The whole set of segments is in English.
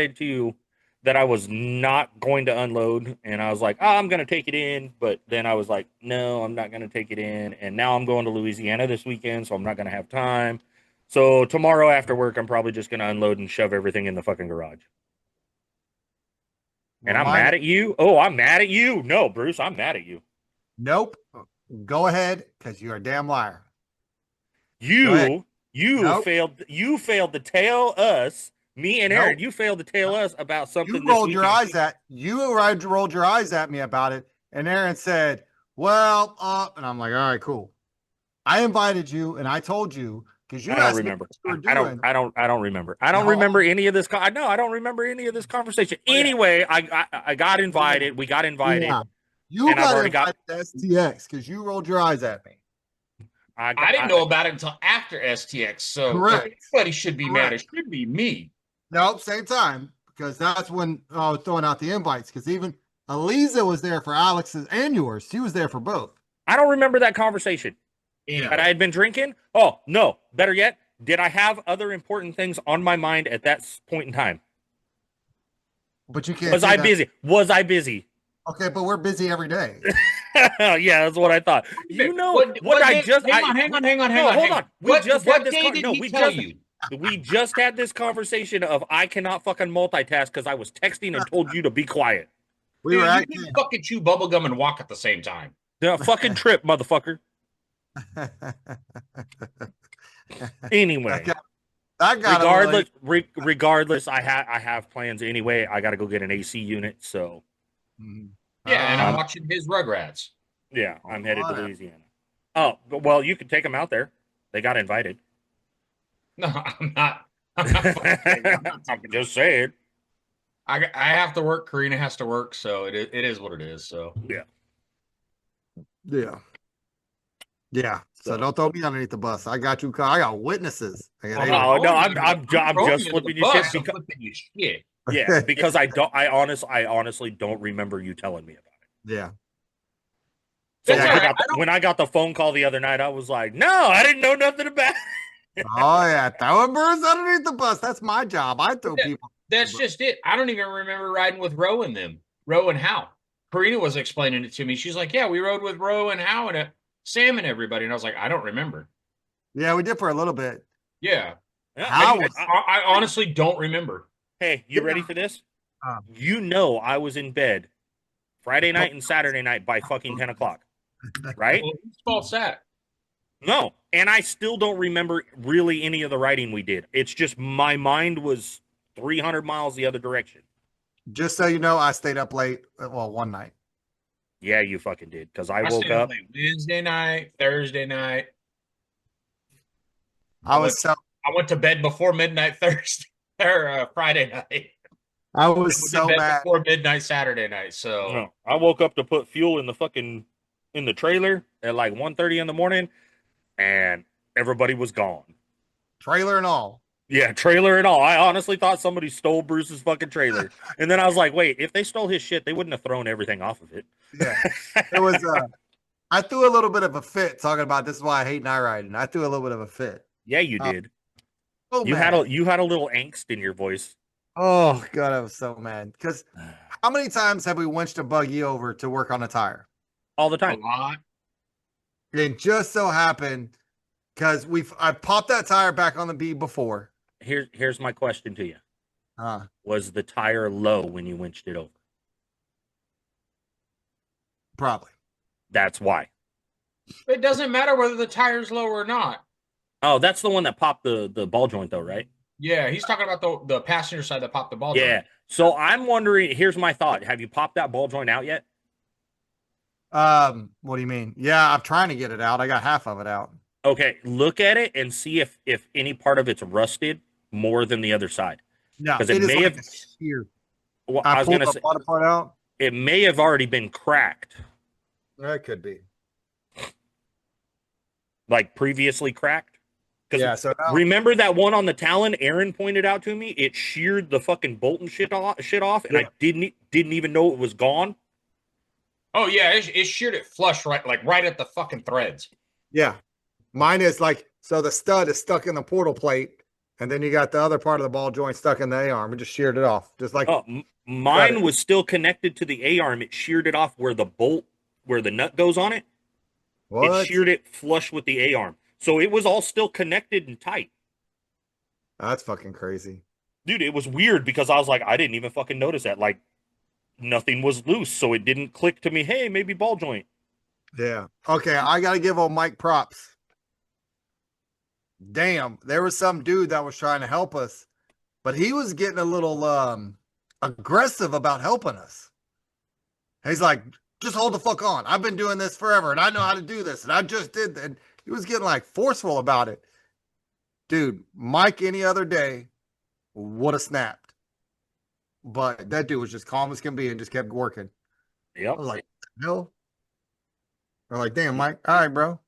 decided that I was not going to unload, and I was like, oh, I'm going to take it in, but then I was like, no, I'm not going to take it in, and now I'm going to Louisiana this weekend, so I'm not going to have time. So tomorrow after work, I'm probably just going to unload and shove everything in the fucking garage. And Well, I'm mine. mad at you? Oh, I'm mad at you? No, Bruce, I'm mad at you. Nope. Go ahead, because you're a damn liar. Go ahead. You Nope. failed to tell us, me and Aaron, Nope. you failed to tell us about something You this rolled your weekend. eyes at rolled your eyes at me about it, and Aaron said, "Well, and I'm like, all right, cool." I invited you, and I told you because I you don't asked me remember. what you were doing. I don't remember. I don't remember No, any of this. No, I don't remember any of this conversation. oh yeah, Anyway, I got yeah, invited. We got invited, yeah. You and I've got already got. invited to STX because you rolled your eyes at me. I I didn't know about it until after STX. So if Correct. anybody should be mad, Correct. it should be me. Nope, same time because that's when I was throwing out the invites because even Aliza was there for Alex's and yours. She was there for both. I don't remember that conversation. Yeah, That I Anyway, had been drinking. Oh no! Better yet, did I have other important things on my mind at that point in time? but you can't Was say I that. busy? Was I busy? Okay, but we're busy every day. Yeah, that's what I thought. wait a You minute. know what What I day? just Hang on, hang we on, hang on, hang no, on, hold hang on. on. What day did he tell you? We just had this conversation of I cannot fucking multitask because I was texting and told you to be quiet. We were Dude, you at can fucking chew bubble gum and walk at the same time. The fucking trip, motherfucker. that Anyway, got, that got a little. regardless, I have plans anyway. I got to go get an AC unit, so Mhm. Yeah, and I'm um watching his Rugrats. yeah, I'm headed to Whatever. Louisiana. Oh, well, you could take them out there. They got invited. No, I'm not. I'm not fucking kidding. I'm I'm not taking them. just saying. I have to work. Karina has to work, so it is what it is. So Yeah. Yeah. Yeah. So So. don't throw me underneath the bus. I got you. I got witnesses. Okay, I'm they not were. Oh no, throwing you. I'm I'm throwing just you under the flipping your shit bus. I'm because flipping you shit. yeah, because I honestly don't remember you telling me about it. Yeah. So See, That's I all got. right. I don't. when I got the phone call the other night, I was like, no, I didn't know nothing about it. Oh yeah, throwing birds underneath the bus. That's my job. I throw That, people. that's just it. I don't even remember riding with Roe and them. Roe and How. Karina was explaining it to me. She's like, "Yeah, we rode with Roe and How and Sam and everybody." And I was like, "I don't remember." Yeah, we did for a little bit. Yeah, Yeah, How was? I honestly don't remember. hey, you ready for this? Uh, You know I was in bed Friday night and Saturday night by fucking 10 o'clock, right? Well, whose fault's that? No. And I still don't remember really any of the writing we did. It's just my mind was 300 miles the other direction. Just so you know, I stayed up late. Well, one night. Yeah, you fucking did. Because I I woke stayed up up. late Wednesday night, Thursday night. I was so I went to bed before midnight Thursday or Friday night. I I was went to so bed mad. before midnight Saturday night. So No, I woke up to put fuel in the fucking in the trailer at like 1:30 in the morning, and everybody was gone. Trailer and all. Yeah, trailer and all. I honestly thought somebody stole Bruce's fucking trailer, and then I was like, wait, if they stole his shit, they wouldn't have thrown everything off of it. Yeah. It was I threw a little bit of a fit talking about this is why I hate night riding. I threw a little bit of a fit. Yeah, you Uh, did. so mad. You had a little angst in your voice. Oh god, I was so mad. Because how many times have we winched a buggy over to work on a tire? All the a time. lot. It just so happened because I popped that tire back on the bead before. Here's my question to you: Uh, was the tire low when you winched it over? probably. That's why. It doesn't matter whether the tire's low or not. Oh, that's the one that popped the ball joint, though, right? Yeah, he's talking about the passenger side that popped the ball Yeah. joint. So I'm wondering. Here's my thought: have you popped that ball joint out yet? What do you mean? Yeah, I'm trying to get it out. I got half of it out. Okay, look at it and see if any part of it's rusted more than the other side. No, Because it it is may like have. a shear. Well, I I was pulled gonna the say bottom part out. it may have already been cracked, That could be. like previously cracked. Because Yeah, so now, remember that one on the Talon Aaron pointed out to me? It sheared the fucking bolt and shit off, and Yeah. I didn't even know it was gone. Oh yeah, it sheared it flush right at the fucking threads. yeah, mine is like so the stud is stuck in the portal plate, and then you got the other part of the ball joint stuck in the A arm and just sheared it off, just like Oh, mine was still connected to the A arm. It sheared it off where the bolt, where the nut goes on it. It what? sheared it flush with the A arm. So it was all still connected and tight. That's fucking crazy. Dude, it was weird because I was like, I didn't even fucking notice that. Like, nothing was loose, so it didn't click to me, hey, maybe ball joint. Yeah. Okay, I got to give old Mike props. Damn, there was some dude that was trying to help us, but he was getting a little aggressive about helping us. He's like, just hold the fuck on. I've been doing this forever and I know how to do this. And I just did that. And he was getting like forceful about it. Dude, Mike any other day would have snapped. But that dude was just calm as can be and just kept working. Yep. I was like, no. They're like, damn, Mike. All right, bro.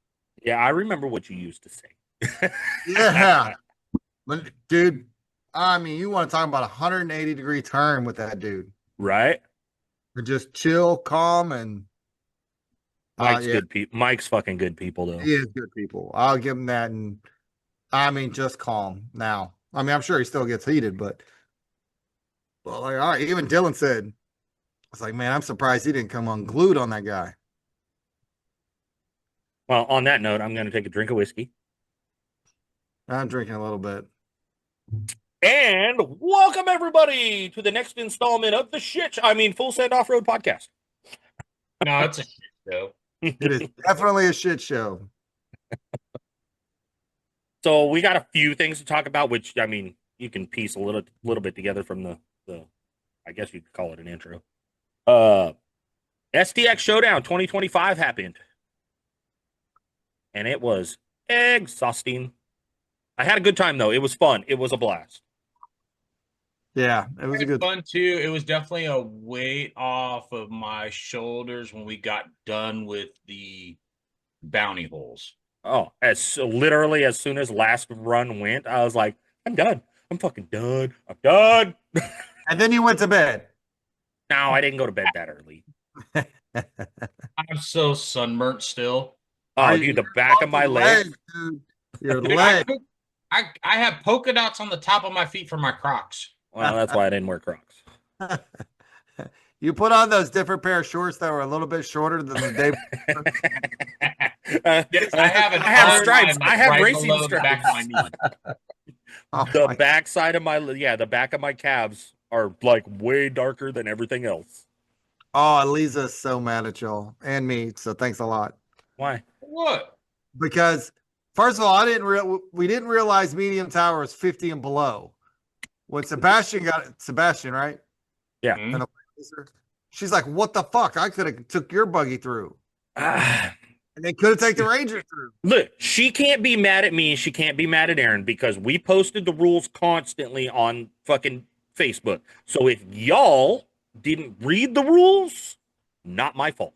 Yeah, I remember what you used to say. Yeah. But dude, I mean, you want to talk about a 180-degree turn with that dude. Right? Just chill, calm, and Mike's good people. Mike's fucking good people, though. he is good people. I'll give him that. And I mean, just calm now. I mean, I'm sure he still gets heated, but well, like, all right. Even Dylan said, it's like, man, I'm surprised he didn't come unglued on that guy. Well, on that note, I'm going to take a drink of whiskey. I'm drinking a little bit. And welcome everybody to the next installment of the Full Send Off-Road Podcast. No, it's a shit show. It is definitely a shit show. So we got a few things to talk about, which, I mean, you can piece a little bit together from the I guess you could call it an intro. STX Showdown 2025 happened. And it was exhausting. I had a good time, though. It was fun. It was a blast. Yeah, it was a good fun too. It was definitely a weight off of my shoulders when we got done with the bounty holes. Oh, literally as soon as last run went, I was like, I'm done. I'm fucking done. I'm done. And then you went to bed. No, I didn't go to bed that early. I'm so sunburnt still. Oh, dude, the back of my leg. Dude. Your Dude, leg. I have polka dots on the top of my feet for my Crocs. Well, that's why I didn't wear Crocs. You put on those different pair of shorts that were a little bit shorter than the day. Yes, I have stripes. I have racing below the stripes. back of my knee. Oh The my- back side of the back of my calves are like way darker than everything else. Oh, Elisa's so mad at y'all and me. So thanks a lot. Why? What? Because first of all, we didn't realize medium tower was 50 and below. When Sebastian, right? Yeah. Mhm. She's like, what the fuck? I could have took your buggy through. Ah. And they could have taken the Ranger through. Look, she can't be mad at me. She can't be mad at Aaron because we posted the rules constantly on fucking Facebook. So if y'all didn't read the rules, not my fault.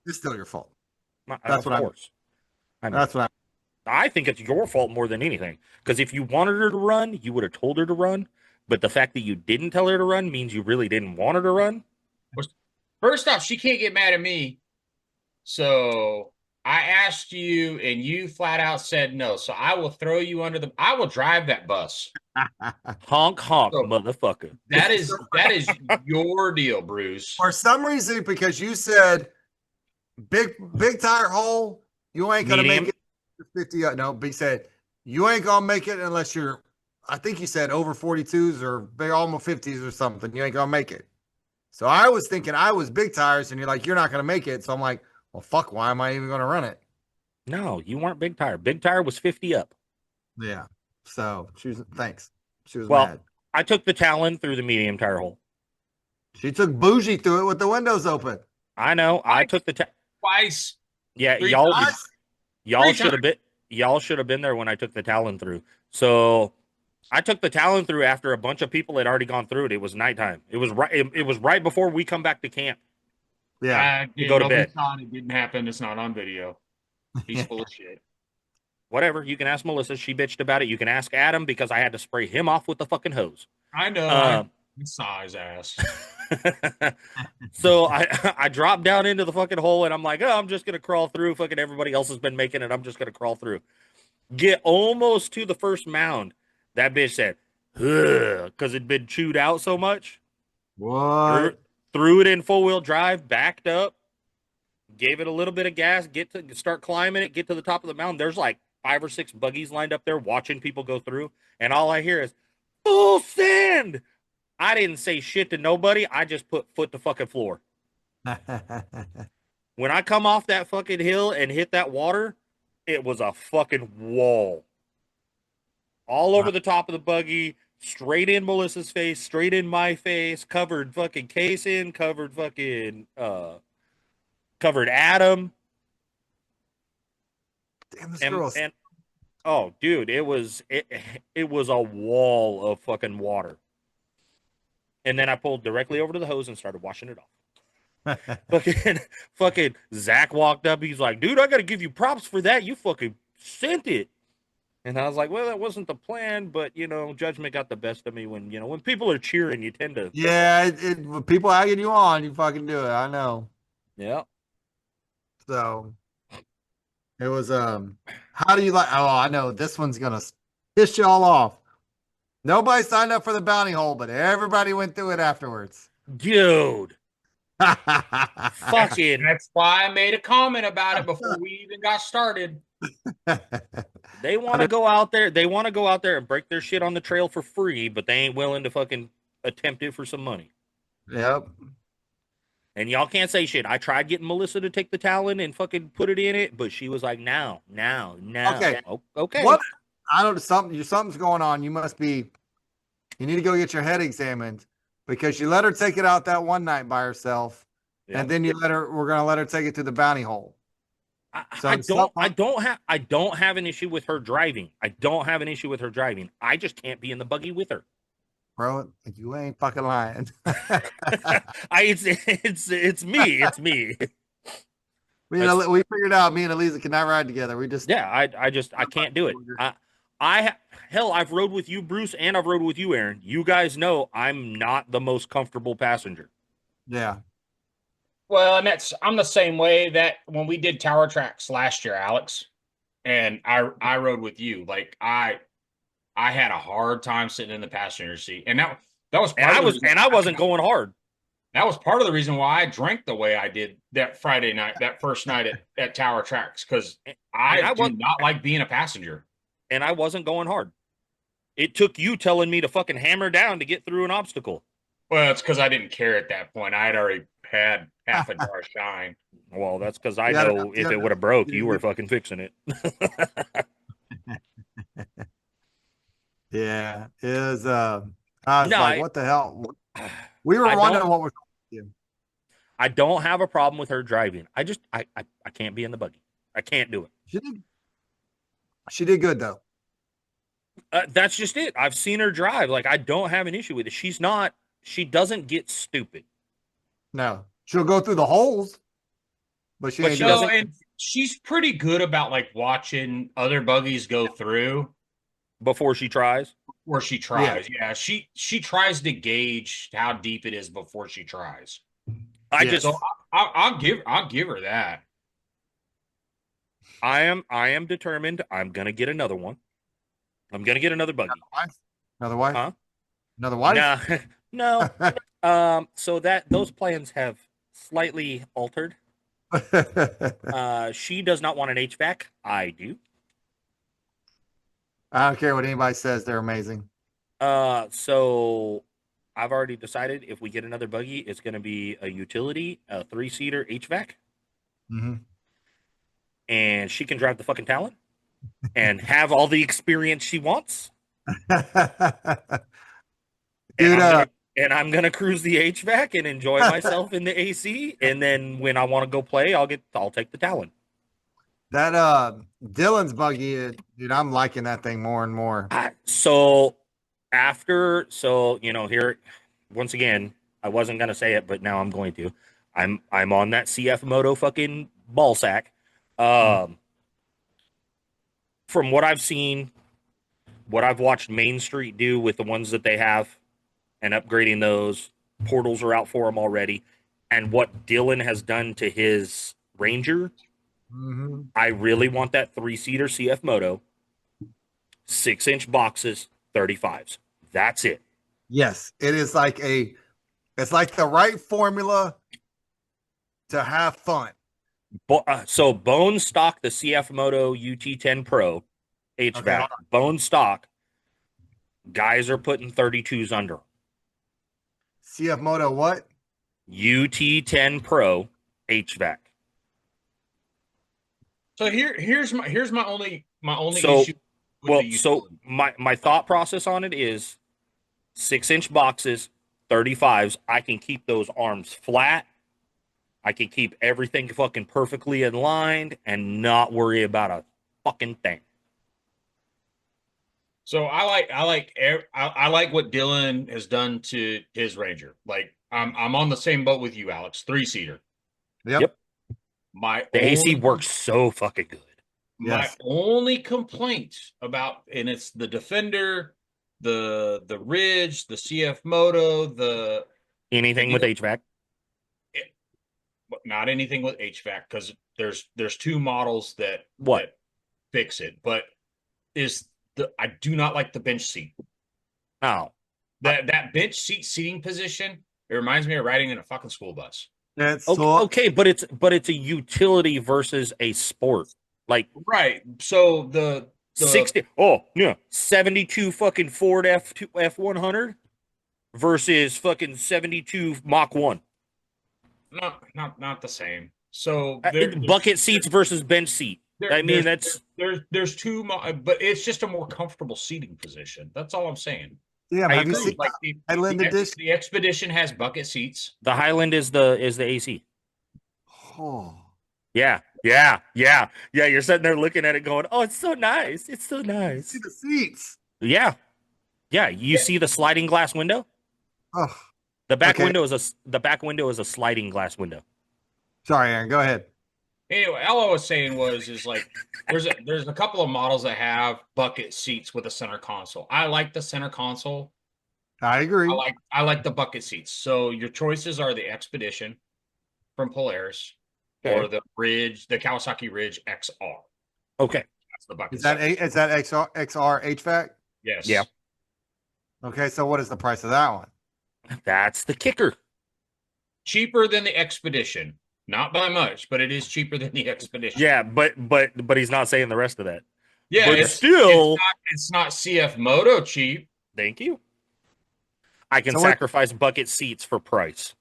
It's still your fault. That's what That's what I think it's your fault more than anything. Because if you wanted her to run, you would have told her to run. But the fact that you didn't tell her to run means you really didn't want her to run. First off, she can't get mad at me. So I asked you, and you flat out said no. So I will throw you under I will drive that bus. Honk, honk, So- motherfucker. That is your deal, Bruce. For some reason, because you said big tire hole, you ain't gonna Medium. make it to 50. No, but he said you ain't gonna make it unless you're. I think you said over 42s or big almost 50s or something. You ain't gonna make it. So I was thinking I was big tires, and you're like you're not gonna make it. So I'm like, well, fuck. Why am I even gonna run it? No, you weren't big tire. Big tire was 50 up. Yeah. So she was. Thanks. She was Well, mad. I took the Talon through the medium tire hole. She took bougie through it with the windows open. I know. I took the Twice. yeah. Three Y'all times. y'all Three should have been there when I took the Talon through. So I took the Talon through after a bunch of people had already gone through it. It was nighttime. It was right. It was right before we come back to camp. Yeah. go to bed. It didn't happen. It's not on video. He's full of shit. Whatever. You can ask Melissa. She bitched about it. You can ask Adam because I had to spray him off with the fucking hose. I know. Um, I saw his ass. So I dropped down into the fucking hole and I'm like, oh, I'm just gonna crawl through. Fucking everybody else has been making it. I'm just gonna crawl through. Get almost to the first mound, That bitch said, because it'd been chewed out so much. Threw, What? threw it in full wheel drive, backed up, gave it a little bit of gas, start climbing it, get to the top of the mountain. There's like 5 or 6 buggies lined up there watching people go through, and all I hear is full send. I didn't say shit to nobody. I just put foot to fucking floor. When I come off that fucking hill and hit that water, it was a fucking wall. All over the top of the buggy, straight in Melissa's face, straight in my face, covered fucking casing, covered Adam. Damn, this And, girl. and oh, dude, it was a wall of fucking water. And then I pulled directly over to the hose and started washing it off. fucking Zach walked up. He's like, dude, I got to give you props for that. You fucking sent it. And I was like, well, that wasn't the plan, but judgment got the best of me when people are cheering, you tend to. Yeah, when people egging you on, you fucking do it. I know. Yeah. So it was how do you like, oh, I know this one's gonna piss you all off. Nobody signed up for the bounty hole, but everybody went through it afterwards. Dude. That's Fucking. why I made a comment about it before we even got started. They want to go out there. They want to go out there and break their shit on the trail for free, but they ain't willing to fucking attempt it for some money. Yep. And y'all can't say shit. I tried getting Melissa to take the Talon and fucking put it in it, but she was like, no. Okay. Okay. What? I don't. Something's going on. You need to go get your head examined because you let her take it out that one night by herself, and then we're gonna let her take it to the bounty hole. I don't have an issue with her driving. I don't have an issue with her driving. I just can't be in the buggy with her. Bro, you ain't fucking lying. It's me. It's me. We figured out me and Eliza cannot ride together. We just I can't do it. I've rode with you, Bruce, and I've rode with you, Aaron. You guys know I'm not the most comfortable passenger. Yeah. Well, and I'm the same way that when we did Tower Tracks last year, Alex, and I rode with you. Like I had a hard time sitting in the passenger seat, and that was I wasn't going hard. That was part of the reason why I drank the way I did that Friday night, that first night at Tower Tracks, because I do not like being a passenger. And I wasn't going hard. It took you telling me to fucking hammer down to get through an obstacle. Well, it's because I didn't care at that point. I had already had half a jar of shine. Well, that's because I know if it would have broke, you were fucking fixing it. Yeah, it was. I was like, what the hell? We were wondering what was wrong with you. I don't have a problem with her driving. I can't be in the buggy. I can't do it. She did good though. That's just it. I've seen her drive. Like I don't have an issue with it. She doesn't get stupid. No, she'll go through the holes, but she doesn't. And she's pretty good about like watching other buggies go through before she tries. Yeah. She tries to gauge how deep it is before she tries. I'll give her that. I am determined. I'm gonna get another one. I'm gonna get another buggy. Another wife? Huh? Another wife? No. So those plans have slightly altered. She does not want an HVAC. I do. I don't care what anybody says. They're amazing. So I've already decided if we get another buggy, it's going to be a utility, a 3-seater HVAC. Mm-hmm. And she can drive the fucking Talon and have all the experience she wants. Dude, and I'm gonna cruise the HVAC and enjoy myself in the AC. And then when I want to go play, I'll take the Talon. That Dylan's buggy, dude, I'm liking that thing more and more. Here, once again, I wasn't gonna say it, but now I'm going to. I'm on that CF moto fucking ball sack. From what I've seen, what I've watched Main Street do with the ones that they have and upgrading those, portals are out for them already. And what Dylan has done to his Ranger, I really want that 3-seater CF moto, 6-inch boxes, 35s. That's it. Yes, it is like it's like the right formula to have fun. So bone stock, the CF Moto UT10 Pro Okay, HVAC, hold bone stock, guys are putting 32s under. CF Moto what? UT10 Pro HVAC. So here's my only So, issue with the utility. my thought process on it is 6-inch boxes, 35s. I can keep those arms flat. I can keep everything fucking perfectly in line and not worry about a fucking thing. So I like what Dylan has done to his Ranger. Like I'm on the same boat with you, Alex. 3-seater. Yep. My The AC only works so fucking good. my Yes. only complaint about, and it's the Defender, the Ridge, the CF Moto, Anything with HVAC? but not anything with HVAC, because there's two models that What? that fix it. But I do not like the bench seat. Oh. That bench seating position, it reminds me of riding in a fucking school bus. It's Okay, but it's a utility versus a sport. Like Right. So the 60. Oh, yeah. 72 fucking Ford F100 versus fucking 72 Mach 1. not the same. So Bucket seats versus bench seat. I mean, there's two, but it's just a more comfortable seating position. That's all I'm saying. yeah. I Have you agree. seen Like Highland edition? the Expedition has bucket seats. the Highland is the AC. Oh, Yeah. You're sitting there looking at it going, "Oh, it's so nice. It's so see nice." the seats. Yeah. You see the sliding glass window? Oh, The back Okay. window is a sliding glass window. sorry, Aaron. Go ahead. Anyway, all I was saying is like there's a couple of models that have bucket seats with a center console. I like the center console. I agree. I like the bucket seats. So your choices are the Expedition from Polaris or the Kawasaki Ridge XR. Okay. That's the bucket. Is that XR HVAC? Yes. Yeah. Okay, so what is the price of that one? That's the kicker. Cheaper than the Expedition. Not by much, but it is cheaper than the Expedition. Yeah, but he's not saying the rest of that. Yeah, but it's not CF Moto cheap. Thank you. I can So what- sacrifice bucket seats for price.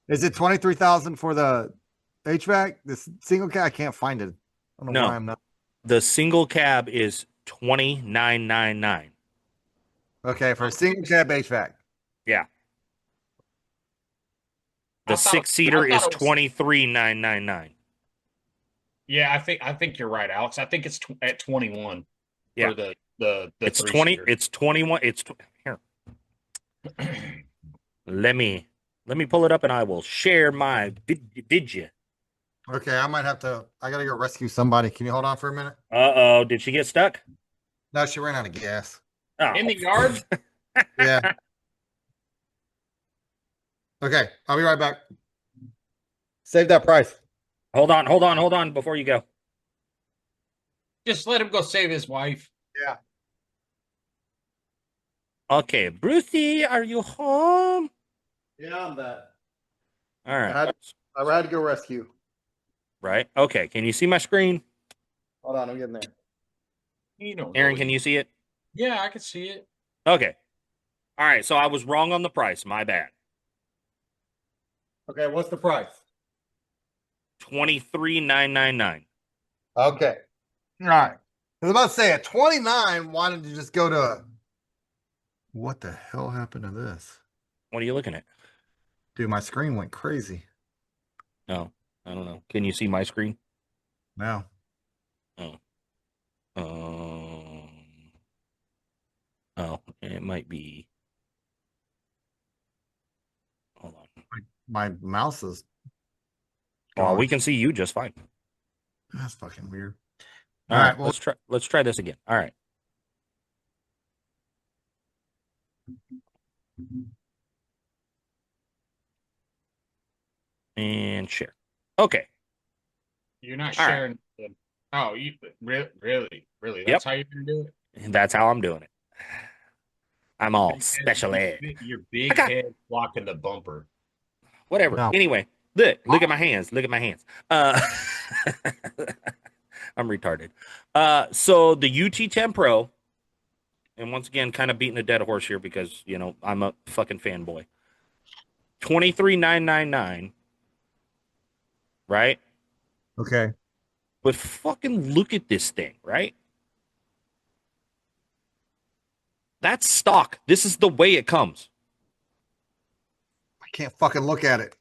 Is it 23,000 for the HVAC? This single cab, I can't find it. I don't know No. why I'm not. The single cab is $29,999. Okay, for a single cab HVAC. Yeah. The 6-seater is $23,999. Yeah, I think you're right, Alex. I think it's at 21 Yeah. for the It's 3-seater. It's 21. Here. Let me pull it up and I will share my vidya. Okay, I gotta go rescue somebody. Can you hold on for a minute? Uh-oh, did she get stuck? No, she ran out of gas. Oh. In the yard? Yeah. Okay, I'll be right back. Save that price. Hold on before you go. Just let him go save his wife. Yeah. Okay, Brucey, are you home? Yeah, I'm back. All right. I had to go rescue. Right. Okay. Can you see my screen? Hold on, I'm getting there. You know, Aaron, can you see it? Yeah, I can see it. Okay. All right. So I was wrong on the price. My bad. Okay, what's the price? $23,999. Okay. All right. I was about to say at 29, why didn't you just go to what the hell happened to this? What are you looking at? Dude, my screen went crazy. No, I don't know. Can you see my screen? No. Oh. Oh, it might be. Hold on. My mouse is. Oh, we can see you just fine. That's fucking weird. All right, well, let's try this again. All right. And share. Okay. You're not All sharing. Oh, you really? That's how you're gonna do it? And that's how I'm doing it. I'm all Big head, special ed. your I big got head blocking the bumper. whatever. No. Anyway, look at my hands. Look at my hands. I'm retarded. So the UT10 Pro, and once again, kind of beating a dead horse here because I'm a fucking fanboy. 23,999, right? Okay. But fucking look at this thing, right? That's stock. This is the way it comes. I can't fucking look at it.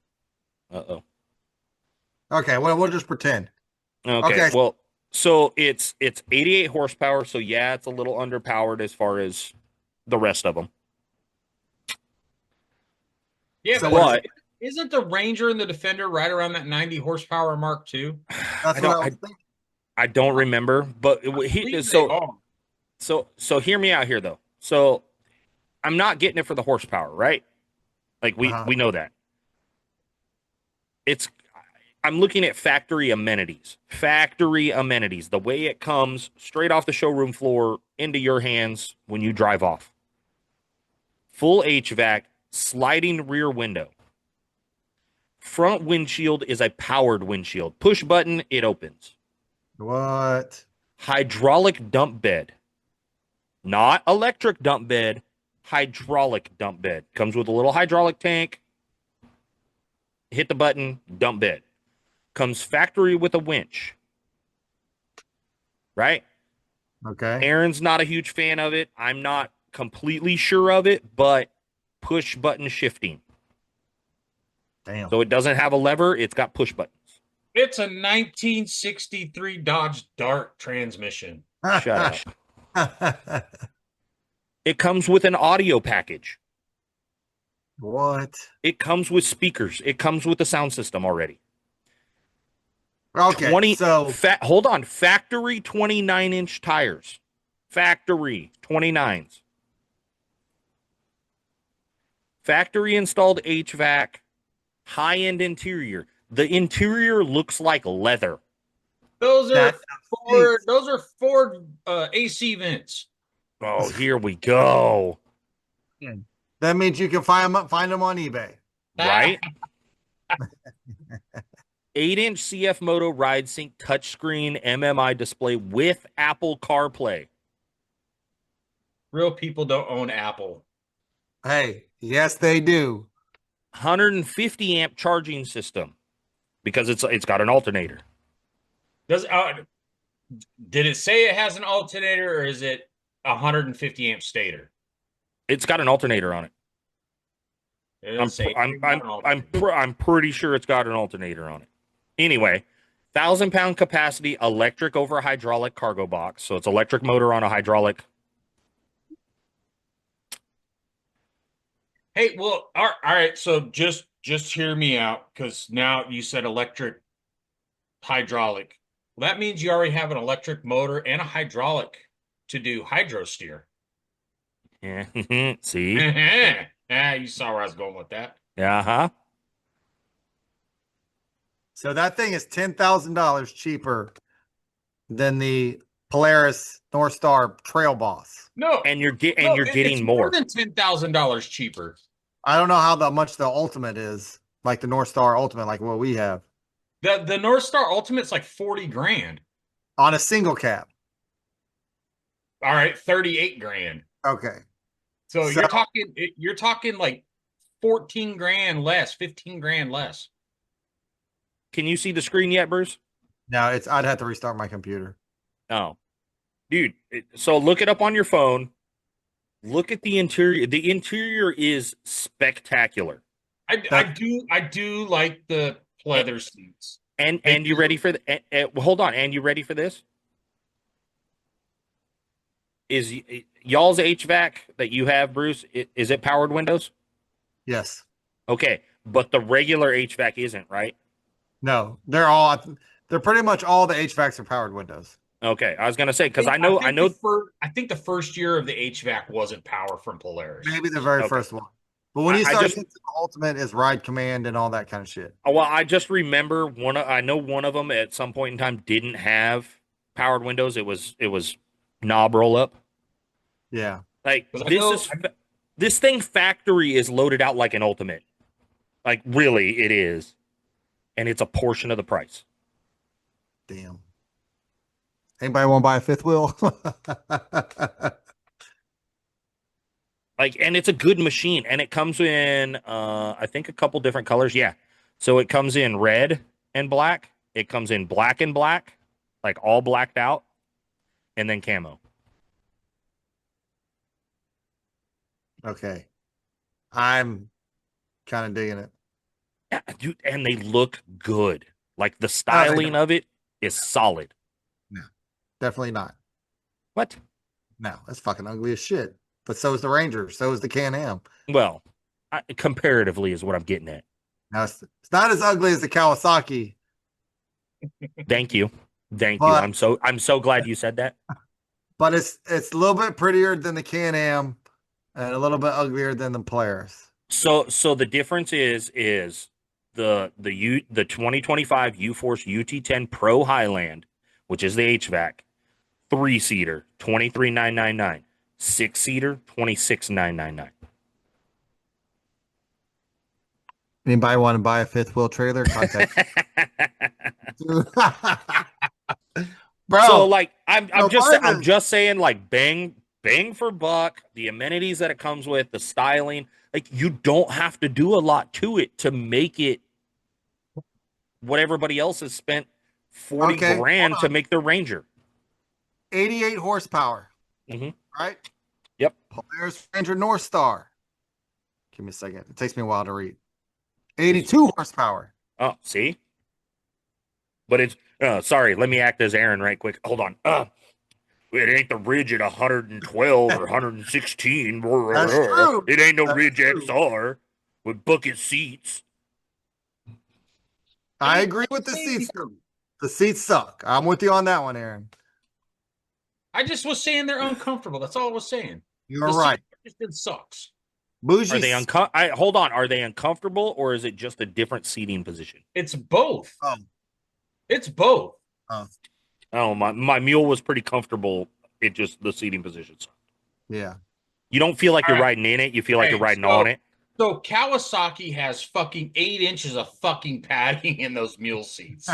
Uh-oh. Okay, well, we'll just pretend. Okay, Okay. well, so it's 88 horsepower, so yeah, it's a little underpowered as far as the rest of them. Yeah, So but isn't the Ranger and the Defender right around that 90 horsepower mark too? That's what I was thinking. I don't remember, but so hear me out here though. So I'm not getting it for the horsepower, right? Like we know that. I'm looking at factory amenities. Factory amenities, the way it comes straight off the showroom floor into your hands when you drive off. Full HVAC, sliding rear window. Front windshield is a powered windshield. Push button, it opens. What? Hydraulic dump bed. Not electric dump bed, hydraulic dump bed. Comes with a little hydraulic tank. Hit the button, dump bed. Comes factory with a winch. Right? Okay. Aaron's not a huge fan of it. I'm not completely sure of it, but push button shifting. Damn. So it doesn't have a lever, it's got push buttons. It's a 1963 Dodge Dart transmission. Shut up. It comes with an audio package. What? It comes with speakers. It comes with a sound system already. Okay. Hold on. Factory 29-inch tires. Factory 29s. Factory installed HVAC. High-end interior. The interior looks like leather. Those are Ford AC vents. Oh, here we go. That means you can find them on eBay. Right? 8-inch CF Moto Ride Sync touchscreen MMI display with Apple CarPlay. Real people don't own Apple. Hey, yes, they do. 150 amp charging system because it's got an alternator. Did it say it has an alternator or is it 150 amp stator? It's got an alternator on it. I'm pretty sure it's got an alternator on it. Anyway, 1,000-pound capacity electric over hydraulic cargo box. So it's electric motor on a hydraulic. Hey, well, all right. So just hear me out because now you said electric hydraulic. Well, that means you already have an electric motor and a hydraulic to do hydro steer. Yeah. See? Yeah, you saw where I was going with that. Uh-huh. So that thing is $10,000 cheaper than the Polaris North Star Trail Boss. No, and you're getting more than $10,000 cheaper. I don't know how much the Ultimate is, like the North Star Ultimate, like what we have. The North Star Ultimate's like 40 grand. On a single cab. All right, 38 grand. Okay. So you're talking like 14 grand less, 15 grand less. Can you see the screen yet, Bruce? No, I'd have to restart my computer. Oh. Dude, so look it up on your phone. Look at the interior. The interior is spectacular. I do like the leather seats. And you ready for hold on, and you ready for this? Is y'all's HVAC that you have, Bruce, is it powered windows? Yes. Okay, but the regular HVAC isn't, right? No, they're pretty much all the HVACs are powered windows. Okay, I was gonna say because I think the first year of the HVAC wasn't power from Polaris. Maybe the very first one. But when you start into the Ultimate, is ride command and all that kind of shit. Well, I just remember I know one of them at some point in time didn't have powered windows. It was knob roll up. Yeah. Like This thing factory is loaded out like an Ultimate. Like, really, it is. And it's a portion of the price. Damn. Anybody want to buy a fifth wheel? Like, and it's a good machine. And it comes in, I think, a couple different colors. Yeah. So it comes in red and black. It comes in black and black, like all blacked out, and then camo. Okay. I'm kind of digging it. Yeah, dude, and they look good. Like the No, they styling don't. of it is solid. No, definitely not. What? No, that's fucking ugly as shit. But so is the Ranger. So is the Can-Am. Well, comparatively is what I'm getting at. Now, it's not as ugly as the Kawasaki, Thank you. Thank you. but I'm so glad you said that. but it's a little bit prettier than the Can-Am and a little bit uglier than the Polaris. So the difference is the 2025 U-Force UT10 Pro Highland, which is the HVAC, 3-seater, 23,999, 6-seater, 26,999. Anybody want to buy a fifth wheel trailer? Contact. Bro, So like I'm mine just saying, like, bang for buck, the amenities that it comes with, the styling, like, you don't have to do a lot to it to make it what everybody else has spent 40 Okay, grand hold to on. make their Ranger. 88 horsepower, Mhm. right? Yep. Polaris Ranger North Star. Give me a second. It takes me a while to read. 82 horsepower. Oh, see? But it's sorry, let me act as Aaron right quick. Hold on. It ain't the Ridge at 112 or 116. That's true. It ain't no That's Ridge true. XR with bucket seats. I agree with the seats. The seats suck. I'm with you on that one, Aaron. I just was saying they're uncomfortable. That's all I was saying. You're The right. It sucks. Bougie. Are they hold on, are they uncomfortable, or is it just a different seating position? It's both. Oh. It's both. Oh, my mule was pretty comfortable. It just the seating positions. Yeah. You don't feel like All you're right. riding in it. You feel like Hey, you're riding on it. So Kawasaki has fucking 8 inches of fucking padding in those mule seats.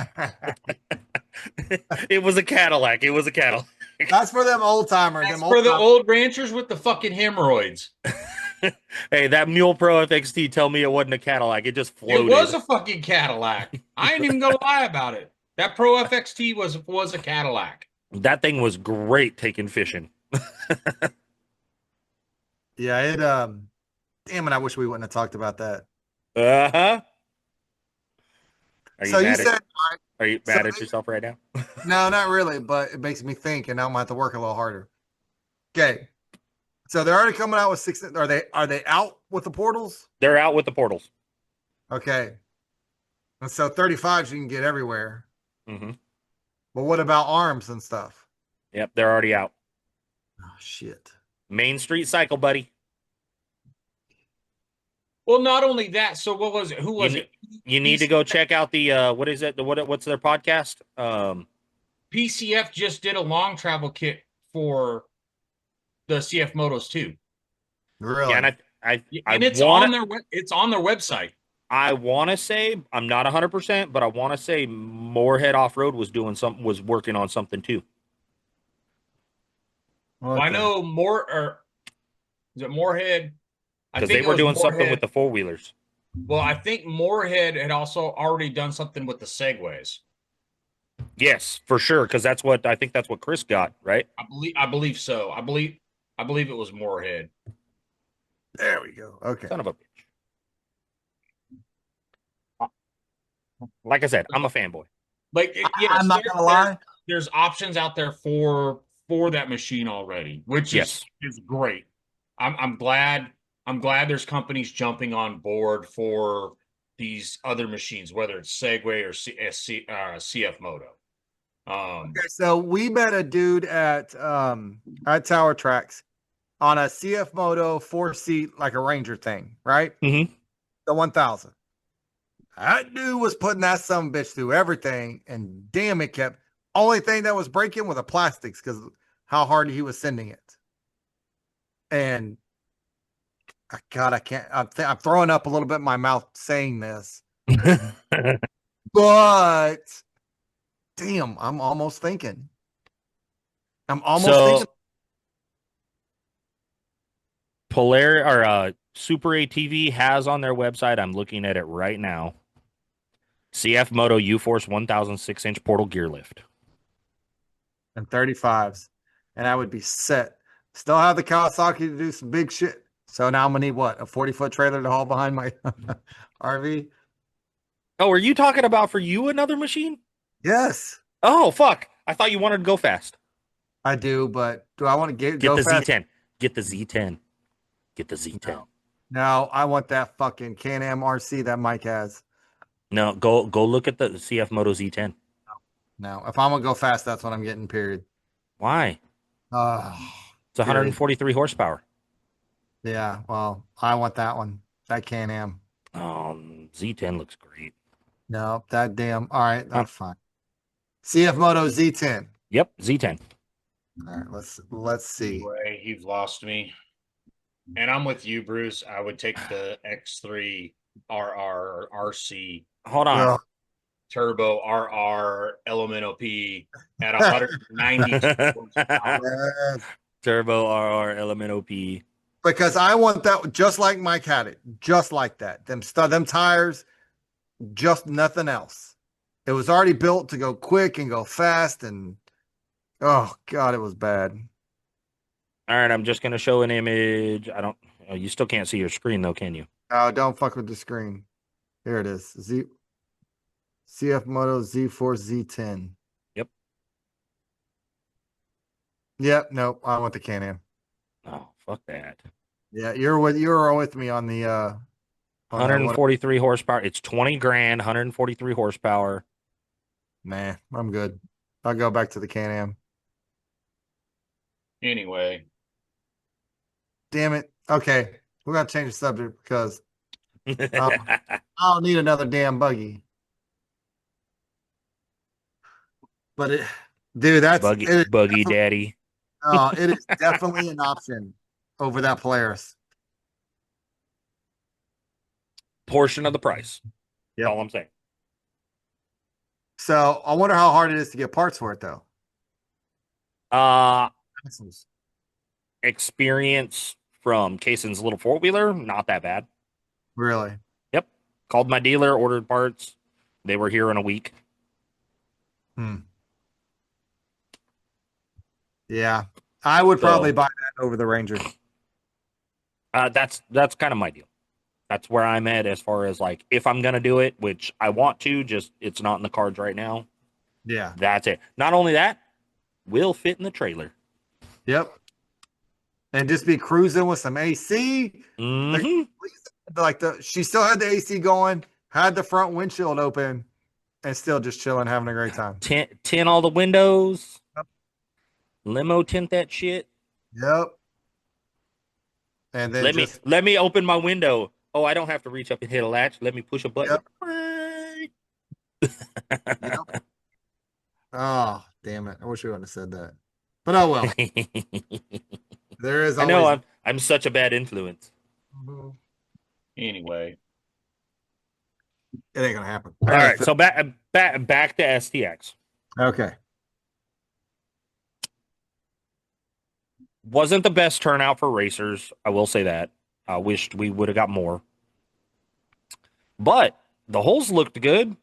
It was a Cadillac. It was a Cadillac. That's for them old timers. That's for the old ranchers with the fucking hemorrhoids. Hey, that Mule Pro FXT, tell me it wasn't a Cadillac. It just floated. It was a fucking Cadillac. I ain't even gonna lie about it. That Pro FXT was a Cadillac. That thing was great taking fishing. Yeah, it damn it, I wish we wouldn't have talked about that. Uh-huh. Are you So you mad said are you mad at yourself right now? no, not really, but it makes me think, and now I'm gonna have to work a little harder. Okay. So they're already coming out with 6. Are they out with the portals? They're out with the portals. Okay. And so 35s you can get everywhere. Mm-hmm. But what about arms and stuff? Yep, they're already out. Oh shit. Main Street Cycle, buddy. Well, not only that. So what was it? Who was it? You need to go check out the what is it? What's their podcast? PCF just did a long travel kit for the CF Motos too. Really? Yeah, and it's on their website. I want to say, I'm not 100%, but I want to say Moorhead Off-Road was working on something too. Well, I know is it Moorhead? Because they were doing something with the four-wheelers. Well, I think Moorhead had also already done something with the Segways. Yes, for sure, because that's what Chris got, right? I believe so. I believe it was Moorhead. There we go. Okay. Son of a bitch. Like I said, I'm a fanboy. Like, yes, I'm not gonna lie. There's options out there for that machine already, which is great. I'm glad there's companies jumping on board for these other machines, whether it's Segway or CF Moto. Okay, so we met a dude at Tower Tracks on a CF Moto 4-seat, like a Ranger thing, right? Mm-hmm. The 1000. That dude was putting that son of a bitch through everything, and damn, it kept. Only thing that was breaking were the plastics because how hard he was sending it. And God, I can't. I'm throwing up a little bit in my mouth saying this, but damn, I'm almost thinking. I'm almost thinking. So Polar or Super ATV has on their website. I'm looking at it right now. CF Moto U-Force 1006-inch portal gear lift. And 35s, and I would be set. Still have the Kawasaki to do some big shit. So now I'm gonna need what, a 40-foot trailer to haul behind my RV? Oh, are you talking about for you another machine? Yes, Oh, fuck. I thought you wanted to go fast. I do, but do I want to Get go the fast? Z10. Get the Z10. Get the Z10. No. No, I want that fucking Can-Am RC that Mike has. No, go look at the CF Moto Z10. No, if I'm gonna go fast, that's what I'm getting. Period. Why? Oh, It's period. 143 horsepower. Yeah, well, I want that one. That Can-Am. Z10 looks great. No, that damn. All right, Huh. that's fine. CF Moto Z10. Yep, Z10. All right, let's see. Anyway, you've lost me. And I'm with you, Bruce. I would take the X3 RR or RC Hold on. Ugh. Turbo RR Elemental P at 192 horsepower. Yes. Turbo RR Element OP. Because I want that just like Mike had it, just like that. Them tires, just nothing else. It was already built to go quick and go fast, and oh god, it was bad. All right, I'm just gonna show an image. I don't. Oh, you still can't see your screen though, can you? Oh, don't fuck with the screen. Here it is. CF Moto Z4 Z10. Yep. Yep. Nope. I want the Can-Am. Oh, fuck that. Yeah, you were with me on the on the what? 143 horsepower. It's 20 grand. 143 horsepower. Nah, I'm good. I'll go back to the Can-Am. Anyway, Damn it. Okay, we're gonna change the subject because I don't need another damn buggy. But dude, Buggy daddy. it is definitely an option over that Polaris. Portion of the price. That's Yep. all I'm saying. So I wonder how hard it is to get parts for it though. Uh experience from Kaysen's little four-wheeler, not that bad. Really? Yep. Called my dealer, ordered parts. They were here in a week. Hmm. Yeah. I would probably buy that over the Ranger. That's kind of my deal. That's where I'm at as far as like if I'm gonna do it, which I want to, just it's not in the cards right now. Yeah. That's it. Not only that, will fit in the trailer. Yep. And just be cruising with some AC. Mm-hmm. She still had the AC going, had the front windshield open, and still just chilling, having a great time. Tint all the windows. Yep. Limo tint that shit. Yep. And then Let me open my window. Oh, I don't have to reach up and hit a latch. Let me push a button. Yep. Oh, damn it. I wish we wouldn't have said that. But oh well. There is always... I know I'm such a bad influence. anyway. It ain't gonna happen. All right, so back to STX. Okay. Wasn't the best turnout for racers. I will say that. I wished we would have got more. But the holes looked good.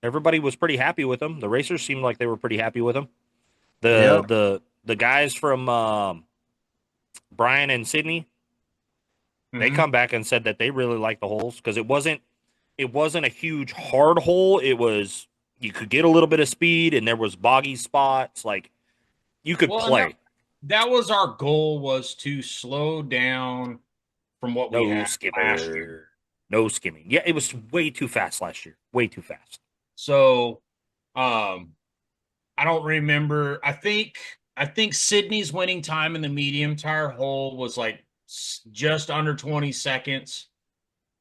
Everybody was pretty happy with them. The racers seemed like they were pretty happy with them. The guys from Brian and Sydney, they come back and said that they really liked the holes because it wasn't a huge hard hole. It was you could get a little bit of speed and there was boggy spots. Like you could play. That was our goal, was to slow down from what we had last year. No skimming. Yeah, it was way too fast last year. Way too fast. So, I don't remember. I think Sydney's winning time in the medium tire hole was like just under 20 seconds.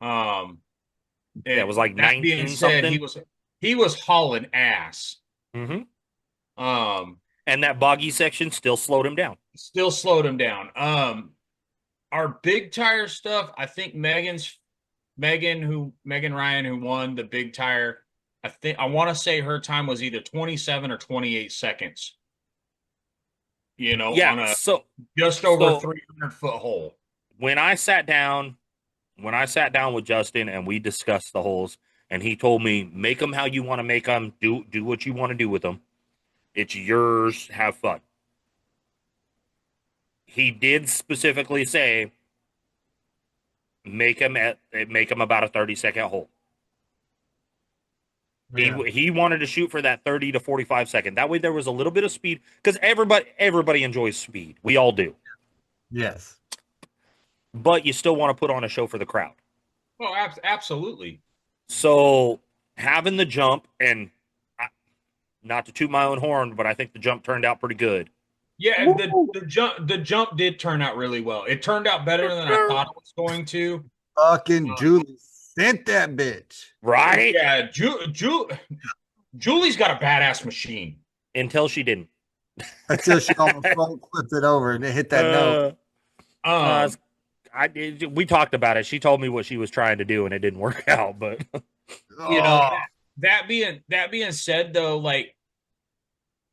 Yeah, it was like 19 being said, something. He was hauling ass. Mm-hmm. And that boggy section still slowed him down. our big tire stuff, I think Megan Ryan, who won the big tire, I want to say her time was either 27 or 28 seconds. Yeah. On a So just over 300-foot hole. when I sat down with Justin and we discussed the holes, and he told me, make them how you want to make them, do what you want to do with them. It's yours, have fun. He did specifically say, make them about a 30-second hole. Yeah. He wanted to shoot for that 30 to 45 second. That way there was a little bit of speed, because everybody enjoys speed. We all do. Yes. But you still want to put on a show for the crowd. Oh, absolutely. So having the jump, and not to toot my own horn, but I think the jump turned out pretty good. Yeah, the jump did turn out really well. It turned out better than I thought it was going to. Fucking Julie sent that bitch. Right? Yeah, Julie's got a badass machine. Until she didn't. Until she almost front clipped it over and it hit that note. We talked about it. She told me what she was trying to do, and it didn't work out. But that being said, though, like,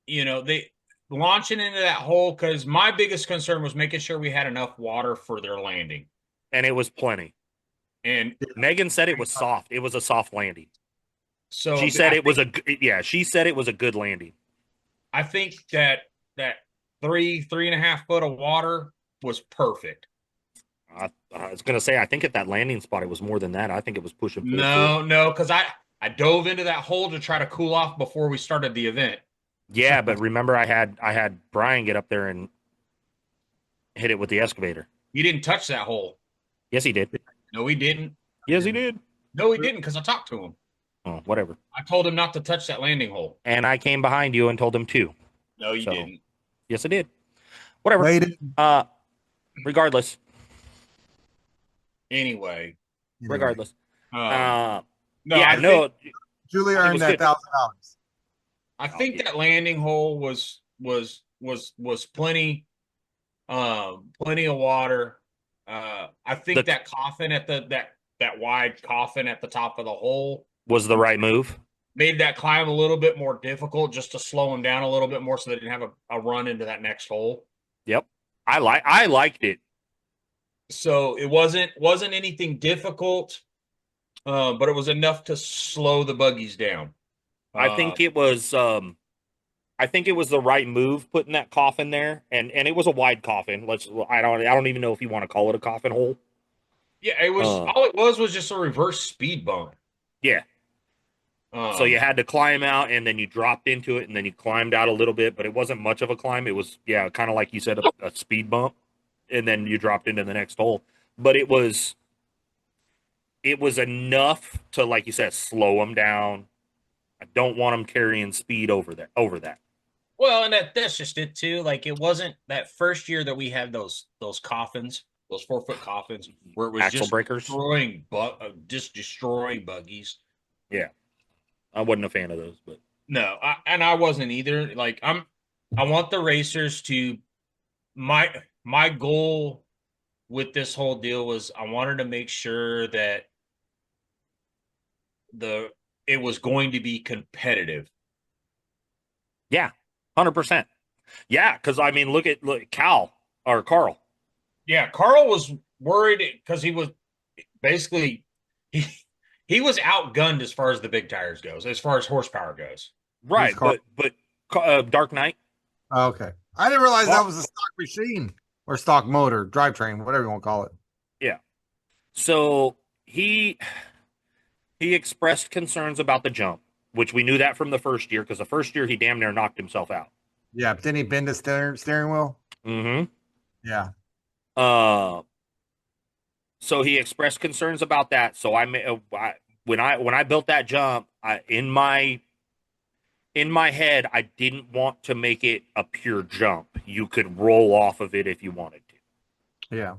they launching into that hole, because my biggest concern was making sure we had enough water for their landing, and it was plenty. And Megan said it was soft. It was a soft landing. So she said she said it was a good landing. I think that 3.5 foot of water was perfect. I was gonna say, I think at that landing spot it was more than that. I think it was pushing. No, because I dove into that hole to try to cool off before we started the event. Yeah, but remember, I had Brian get up there and hit it with the excavator. He didn't touch that hole. Yes, he did. No, he didn't. Yes, he did. No, he didn't, because I talked to him. Oh, whatever. I told him not to touch that landing hole. And I came behind you and told him to. No, you didn't. Yes, I did. Whatever. Regardless. Anyway. Regardless. No, Julie earned that $1,000. I think that landing hole was plenty of water. I think that coffin at that wide coffin at the top of the hole was the right move. Made that climb a little bit more difficult, just to slow him down a little bit more, so they didn't have a run into that next hole. Yep, I liked it. So it wasn't anything difficult, but it was enough to slow the buggies down. I think it was the right move, putting that coffin there, and it was a wide coffin. I don't even know if you want to call it a coffin hole. Yeah, it was all it was just a reverse speed bump. Yeah. So you had to climb out, and then you dropped into it, and then you climbed out a little bit, but it wasn't much of a climb. It was, kind of like you said, a speed bump, and then you dropped into the next hole. But it was enough to, like you said, slow them down. I don't want them carrying speed over that. Well, and that's just it too. Like, it wasn't that first year that we had those coffins, those 4-foot coffins, where it was axle just breakers, destroying buggies. Yeah, I wasn't a fan of those, but no, I wasn't either. Like, I want the racers to. My goal with this whole deal was I wanted to make sure that it was going to be competitive. Yeah, 100%. Yeah, because I mean, look at Carl. Yeah, Carl was worried because he was basically he was outgunned as far as the big tires goes, as far as horsepower goes. Right, but Dark Knight. Okay, I didn't realize that was a stock machine or stock motor, drivetrain, whatever you want to call it. Yeah. So he expressed concerns about the jump, which we knew that from the first year, because the first year he damn near knocked himself out. Yeah, but didn't he bend the steering wheel? Mm-hmm. Yeah. So he expressed concerns about that. So when I built that jump, in my head, I didn't want to make it a pure jump. You could roll off of it if you wanted to. Yeah.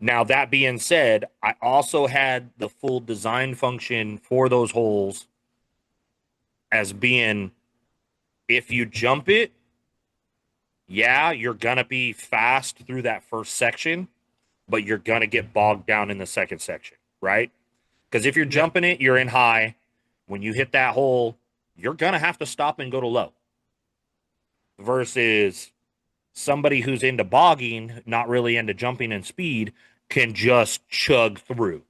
Now, that being said, I also had the full design function for those holes as being, if you jump it, yeah, you're going to be fast through that first section, but you're going to get bogged down in the second section, right? Because if you're Yeah. jumping it, you're in high. When you hit that hole, you're going to have to stop and go to low. Versus somebody who's into bogging, not really into jumping and speed, can just chug through.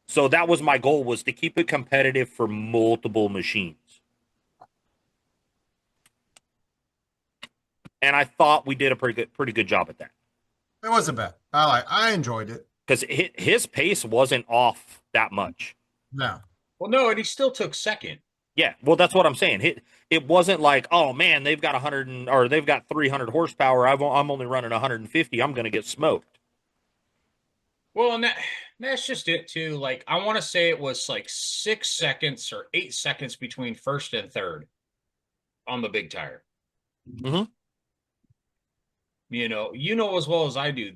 So that was my goal, was to keep it competitive for multiple machines. And I thought we did a pretty good job at that. It wasn't bad. I enjoyed it. Because his pace wasn't off that much. No. Well, no, and he still took second. Yeah, well, that's what I'm saying. It wasn't like, oh man, they've got 100 or they've got 300 horsepower. I'm only running 150. I'm going to get smoked. Well, and that's just it too. Like, I want to say it was like 6 seconds or 8 seconds between first and third on the big tire. Mm-hmm. You know as well as I do.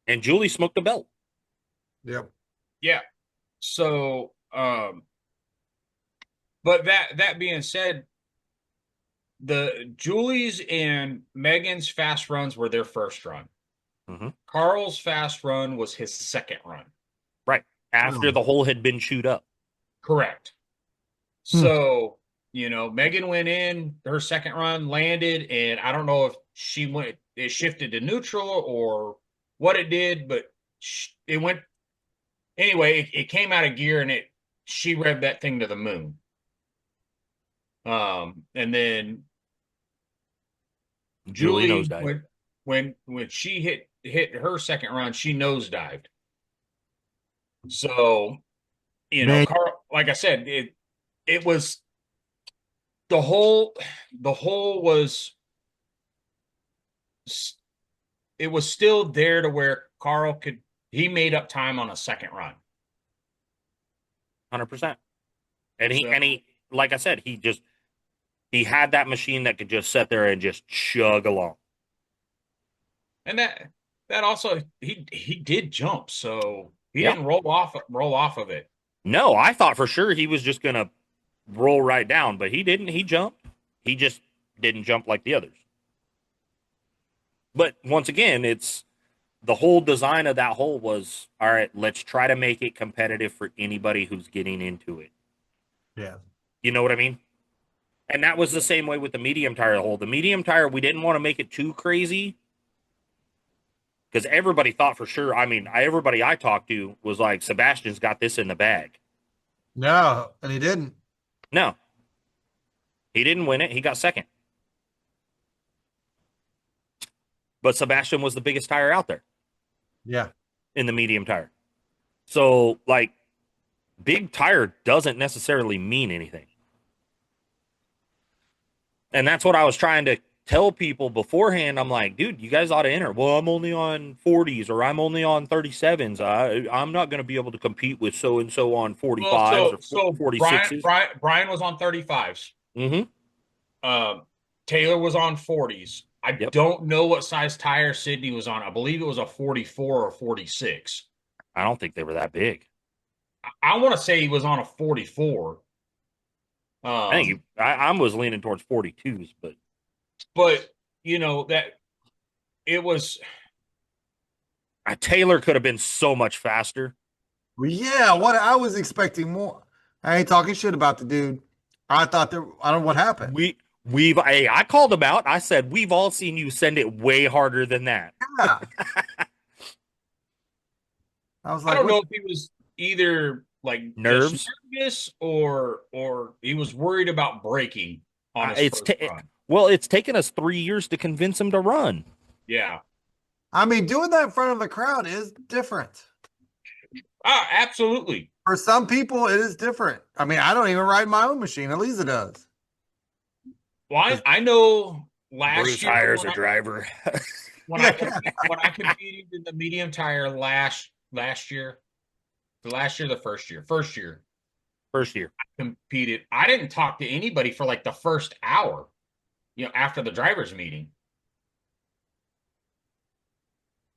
And Julie smoked the belt. Yep. Yeah. So, but that being said, the Julie's and Megan's fast runs were their first run. Mm-hmm. Carl's fast run was his second run. Right. After the hole had been chewed up. Correct. So, Megan went in, her second run landed, and I don't know if it shifted to neutral or what it did, but it went, anyway, it came out of gear and she revved that thing to the moon. And then Julie Julie, nosedived. when she hit her second run, she nosedived. So, Man. Carl, like I said, it was the hole was, it was still there to where Carl he made up time on a second run. 100%. And he, like I said, he had that machine that could just sit there and just chug along. And that also, he did jump, so he didn't roll off of it. No, I thought for sure he was just going to roll right down, but he didn't. He jumped. He just didn't jump like the others. But once again, it's the whole design of that hole was, all right, let's try to make it competitive for anybody who's getting into it. Yeah. You know what I mean? And that was the same way with the medium tire hole. The medium tire, we didn't want to make it too crazy because everybody thought for sure. I mean, everybody I talked to was like, Sebastian's got this in the bag. No, and he didn't. No. He didn't win it. He got second. But Sebastian was the biggest tire out there. Yeah. In the medium tire. So, like, big tire doesn't necessarily mean anything. And that's what I was trying to tell people beforehand. I'm like, dude, you guys ought to enter. Well, I'm only on 40s or I'm only on 37s. I'm not going to be able to compete with so-and-so on 45s or 46s. Brian was on 35s. Mm-hmm. Taylor was on 40s. I don't know what size tire Sydney was on. I believe it was a 44 or 46. I don't think they were that big. I want to say he was on a 44. I think I was leaning towards 42s, but that it was. Taylor could have been so much faster. Well, yeah, what I was expecting more. I ain't talking shit about the dude. I thought I don't know what happened. I called him out. I said, we've all seen you send it way harder than that. Yeah. I was like, I don't know if he was either like nervous or he was worried about braking on his first run. Well, it's taken us 3 years to convince him to run. Yeah. I mean, doing that in front of the crowd is different. Absolutely. For some people, it is different. I mean, I don't even ride my own machine. Elisa does. Well, I know Bruce hires a driver. when I competed in the medium tire last year, the first year, I competed. I didn't talk to anybody for like the first hour, after the drivers meeting.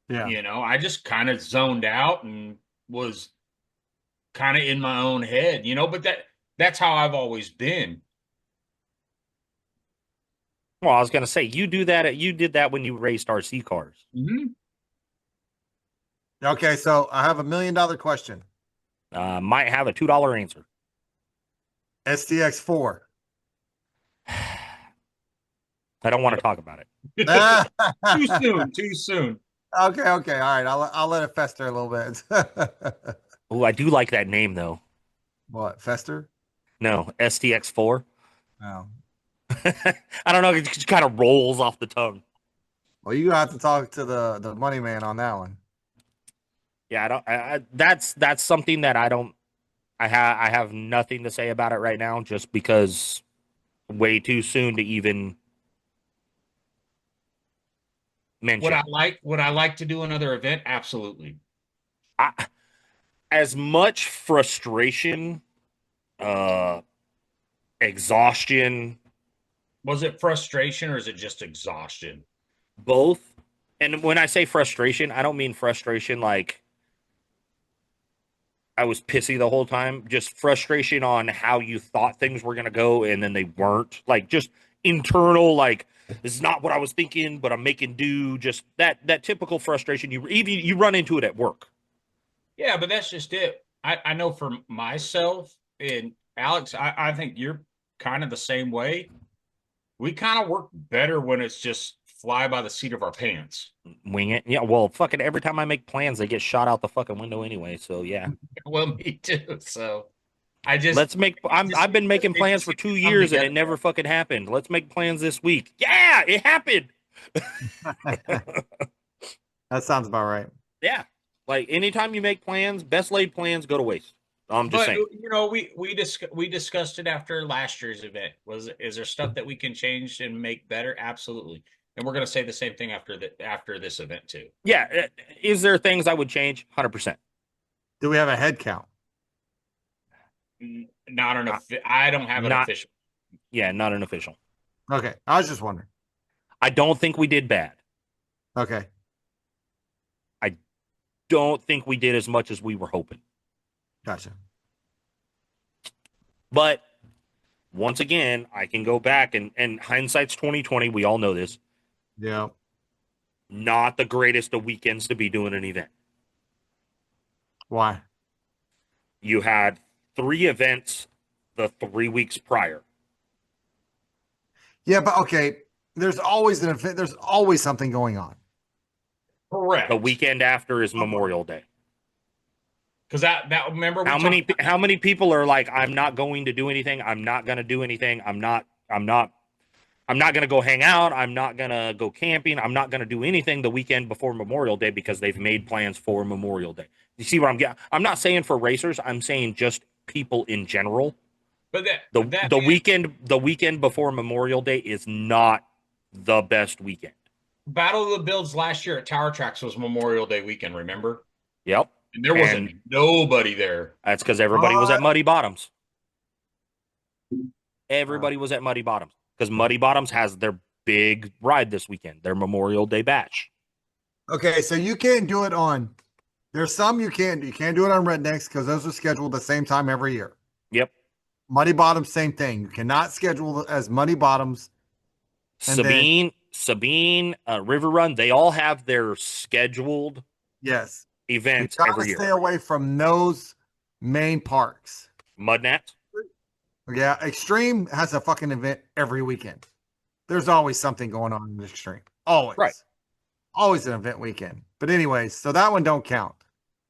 Yeah. I just kind of zoned out and was kind of in my own head, but that's how I've always been. Well, I was going to say, you did that when you raced RC cars. Mm-hmm. Okay, so I have $1 million question. Might have a $2 answer. STX 4. I don't want to talk about it. Ah, Too soon. Too soon. okay, okay. All right. I'll let it fester a little bit. Oh, I do like that name though. What, fester? No, STX4. Oh. I don't know. It just kind of rolls off the tongue. Well, you have to talk to the money man on that one. Yeah, I don't. That's something that I don't. I have nothing to say about it right now, just because way too soon to even mention. Would I like to do another event? Absolutely. I, as much frustration, uh, exhaustion, Was it frustration or is it just exhaustion? both. And when I say frustration, I don't mean frustration like I was pissy the whole time. Just frustration on how you thought things were gonna go and then they weren't. Like just internal, like this is not what I was thinking, but I'm making do. Just that typical frustration you run into it at work. Yeah, but that's just it. I know for myself and Alex, I think you're kind of the same way. We kind of work better when it's just fly by the seat of our pants. Wing it. Yeah, well, fucking every time I make plans, they get shot out the fucking window anyway. So yeah. Well, me too. So I just Let's make it just I've been making it plans just for seems two to come years and together. it never fucking happened. Let's make plans this week. Yeah, it happened. That sounds about right. Yeah. Like anytime you make plans, best laid plans go to waste. I'm just But saying. we discussed it after last year's event. Is there stuff that we can change and make better? Absolutely. And we're going to say the same thing after this event too. Yeah. Is there things I would change? 100%. Do we have a head count? Not an Uh, I don't have an Not, official. yeah, not an official. Okay. I was just wondering. I don't think we did bad. Okay. I don't think we did as much as we were hoping. Gotcha. But once again, I can go back and hindsight's 2020. We all know this. Yeah. Not the greatest of weekends to be doing an event. Why? You had 3 events the 3 weeks prior. Yeah, but okay. There's always an event. There's always something going on. Correct. The weekend after is Memorial Day. Because that remember How many people are like, I'm not going to do anything. I'm not going to do anything. I'm not going to go hang out. I'm not going to go camping. I'm not going to do anything the weekend before Memorial Day because they've made plans for Memorial Day. You see what I'm getting? I'm not saying for racers. I'm saying just people in general. But The weekend before Memorial Day is not the best weekend. Battle of the Builds last year at Tower Tracks was Memorial Day weekend. Remember? Yep. And there wasn't nobody there. That's because everybody was at Muddy Bottoms. Uh, Everybody was at Muddy Bottoms because Muddy Bottoms has their big ride this weekend, their Memorial Day bash. Okay, so you can't do it on. There's some you can't do. You can't do it on Rednecks because those are scheduled the same time every year. Yep. Muddy Bottoms, same thing. You cannot schedule as Muddy Bottoms. Sabine, River Run, they all have their scheduled Yes. You events gotta every year. stay away from those main parks. Mudnats. Yeah, Extreme has a fucking event every weekend. There's always something going on in Extreme. Always. Right. Always an event weekend. But anyways, so that one don't count.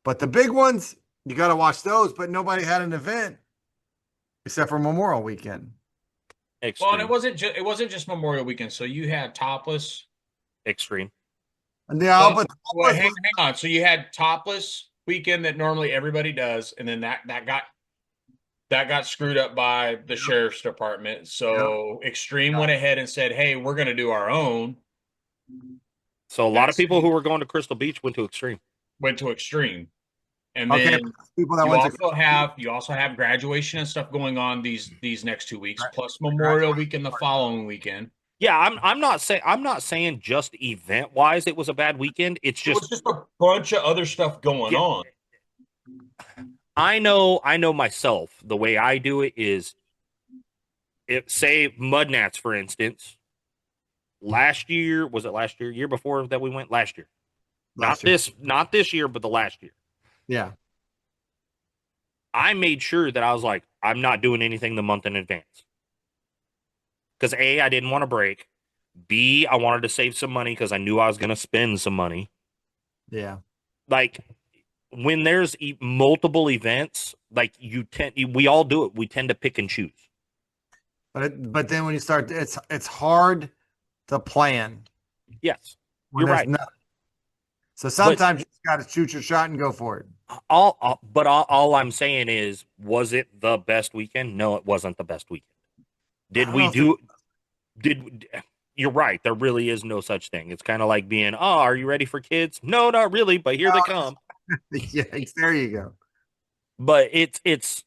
But the big ones, you got to watch those, but nobody had an event except for Memorial Weekend. Extreme. Well, and it wasn't just Memorial Weekend. So you had Topless. Extreme. And yeah, but Hang on. So you had Topless weekend that normally everybody does, and then that got screwed up by the sheriff's department. So Extreme went ahead and said, "Hey, we're going to do our own." So a lot of people who were going to Crystal Beach went to Extreme. Went to Extreme, and then people that you also have graduation and stuff going on these next 2 weeks, plus Memorial Weekend the following weekend. Yeah, I'm not saying just event wise it was a bad weekend. It was just a bunch of other stuff going on. I know myself. The way I do it is, if say Mudnats, for instance, last year, year before that we went last year. Last year. Not this year, but the last year. Yeah. I made sure that I was like, I'm not doing anything the month in advance. Because A, I didn't want to break. B, I wanted to save some money because I knew I was going to spend some money. Yeah. Like when there's multiple events, like we all do it. We tend to pick and choose. But then when you start, it's hard to plan Yes, when you're there's right. no. So sometimes you just got to shoot your shot and go for it. All I'm saying is, was it the best weekend? No, it wasn't the best weekend. Did we do? Did You're right. There really is no such thing. It's kind of like being, oh, are you ready for kids? No, not really, but here they come. Yeah, there you go. But it's.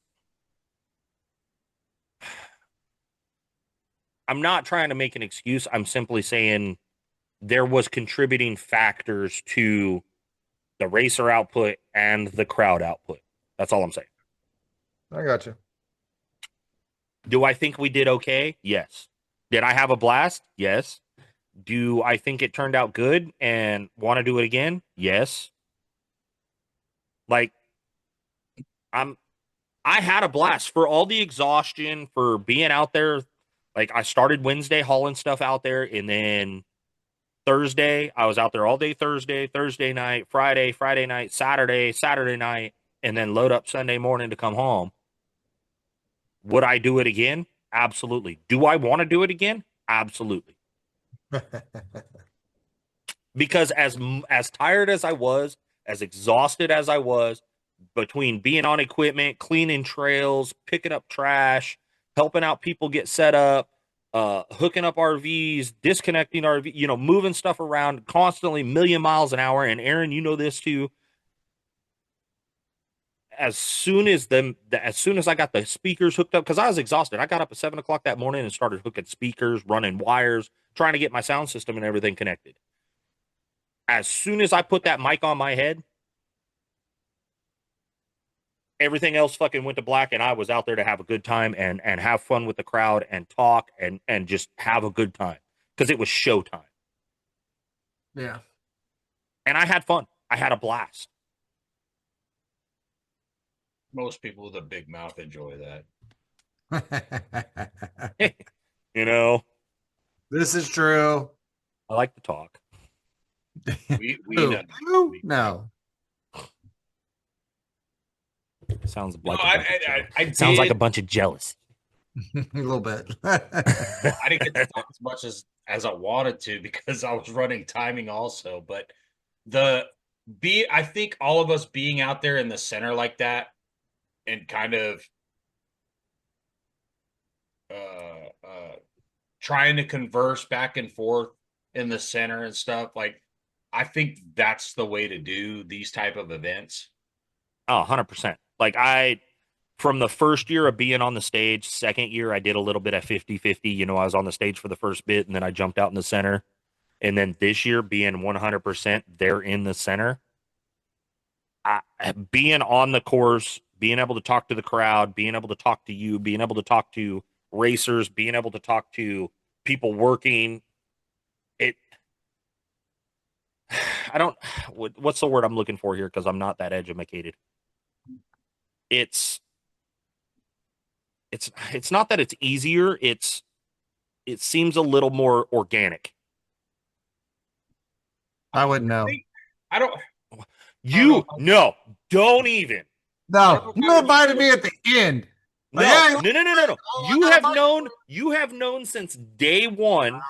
I'm not trying to make an excuse. I'm simply saying there was contributing factors to the racer output and the crowd output. That's all I'm saying. I got you. Do I think we did okay? Yes. Did I have a blast? Yes. Do I think it turned out good and want to do it again? Yes. Like I had a blast for all the exhaustion, for being out there. Like I started Wednesday hauling stuff out there, and then Thursday I was out there all day Thursday night, Friday night, Saturday night, and then load up Sunday morning to come home. Would I do it again? Absolutely. Do I want to do it again? Absolutely. Because as tired as I was, as exhausted as I was, between being on equipment, cleaning trails, picking up trash, helping out people get set up, hooking up RVs, disconnecting RV, moving stuff around constantly, million miles an hour. And Aaron, you know this too. As soon as I got the speakers hooked up, because I was exhausted, I got up at 7 o'clock that morning and started hooking speakers, running wires, trying to get my sound system and everything connected. As soon as I put that mic on my head, everything else fucking went to black, and I was out there to have a good time and have fun with the crowd and talk and just have a good time because it was showtime. Yeah. And I had fun. I had a blast. Most people with a big mouth enjoy that. This is true. I like to talk. We know. No. Sounds like sounds like a bunch of jealous. A little bit. I didn't get to talk as much as I wanted to because I was running timing also. But I think all of us being out there in the center like that and kind of trying to converse back and forth in the center and stuff, like I think that's the way to do these type of events. Oh, 100%. Like from the first year of being on the stage, second year, I did a little bit of 50-50. I was on the stage for the first bit and then I jumped out in the center. And then this year being 100% there in the center, being on the course, being able to talk to the crowd, being able to talk to you, being able to talk to racers, being able to talk to people working. What's the word I'm looking for here? Because I'm not that educated. It's not that it's easier. It seems a little more organic. I wouldn't know. I don't. Don't even. No, you invited me at the end. No, no. You have known since day one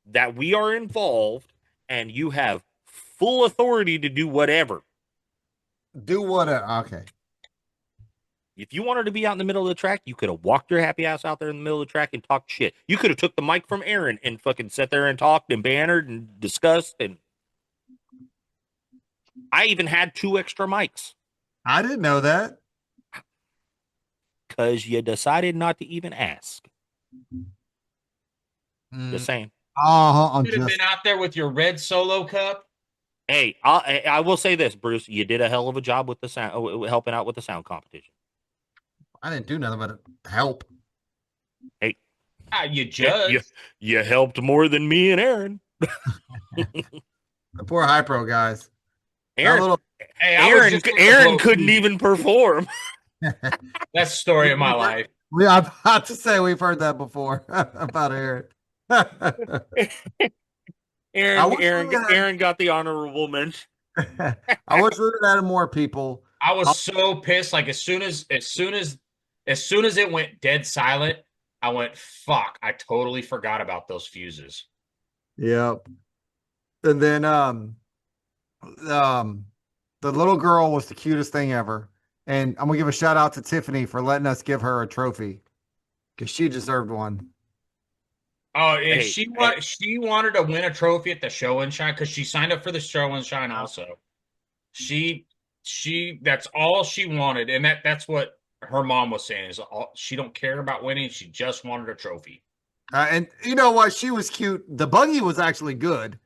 that we are involved, and you have full authority to do whatever. Do whatever. Okay. If you wanted to be out in the middle of the track, you could have walked your happy ass out there in the middle of the track and talked shit. You could have took the mic from Aaron and fucking sat there and talked and bantered and discussed. And I even had 2 extra mics. I didn't know that. Because you decided not to even ask. Just saying. You could have been out there with your red Solo cup. Hey, I will say this, Bruce. You did a hell of a job with the sound, helping out with the sound competition. I didn't do nothing but help. Hey, you judge. You helped more than me and Aaron. The poor Hypro guys. That Aaron, little. Hey, I was Aaron, just on the Aaron boat, couldn't too. even perform. That's the story of my life. I'm about to say we've heard that before about Aaron. I wish we would have. Aaron got the honorable mention. I wish we would have had more people. I was so pissed. Like as soon as it went dead silent, I went, fuck, I totally forgot about those fuses. Yep. And then um the little girl was the cutest thing ever. And I'm gonna give a shout out to Tiffany for letting us give her a trophy because she deserved one. Oh, and Hey, hey, she wanted to win a trophy at the show and shine because she signed up for the show and shine also. She that's all she wanted, and that's what her mom was saying is all she don't care about winning. She just wanted a trophy. And you know what? She was cute. The buggy was actually good.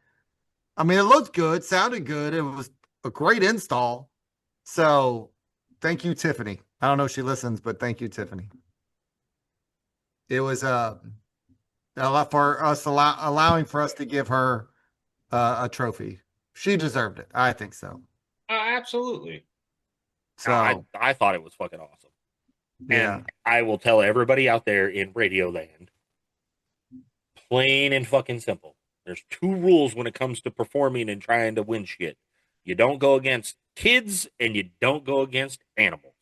I mean, it looked good, sounded good. It was a great install. So thank you, Tiffany. I don't know if she listens, but thank you, Tiffany. It was a lot for us allowing for us to give her a trophy. She deserved it. I think so. Absolutely. So I thought it was fucking awesome. yeah. And I will tell everybody out there in Radio Land, plain and fucking simple. There's two rules when it comes to performing and trying to win shit. You don't go against kids and you don't go against animals.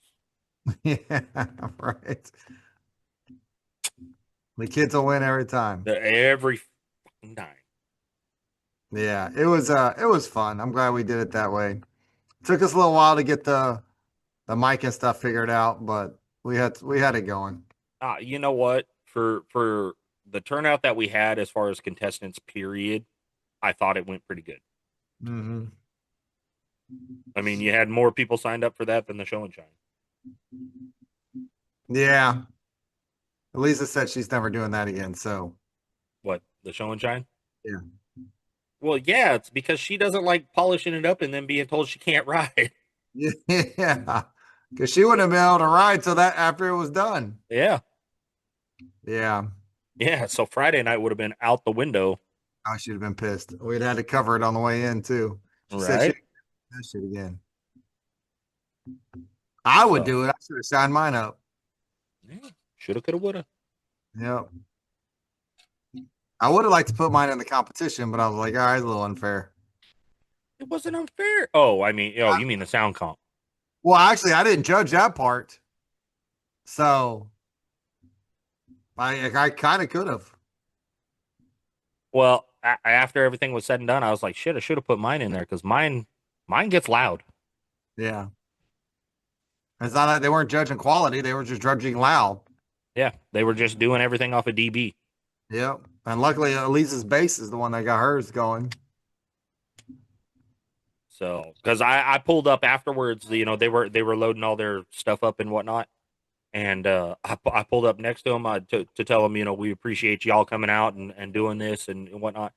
Yeah, right. The kids will win every time. Every fucking time. Yeah, it was fun. I'm glad we did it that way. Took us a little while to get the mic and stuff figured out, but we had it going. You know what? For the turnout that we had as far as contestants, period, I thought it went pretty good. Mm-hmm. I mean, you had more people signed up for that than the show and shine. Yeah. Elisa said she's never doing that again. So What, the show and shine? yeah. Well, yeah, it's because she doesn't like polishing it up and then being told she can't ride. Yeah. Because she wouldn't have been able to ride till that after it was done. Yeah. Yeah. Yeah. So Friday night would have been out the window. I should have been pissed. We'd had to cover it on the way in too. She said she Right. that shit again. I would So, do it. I should have signed mine up. yeah, shoulda, coulda, woulda. Yep. I would have liked to put mine in the competition, but I was like, all right, it's a little unfair. It wasn't unfair. Oh, I mean, oh, you mean the sound comp? Well, actually, I didn't judge that part. So I kind of could have. Well, after everything was said and done, I was like, shit, I should have put mine in there because mine gets loud. Yeah. It's not that they weren't judging quality, they were just judging loud. Yeah, they were just doing everything off of DB. Yep. And luckily Elisa's bass is the one that got hers going. So, because I pulled up afterwards, you know, they were loading all their stuff up and whatnot, and I pulled up next to them to tell them, you know, we appreciate y'all coming out and doing this and whatnot.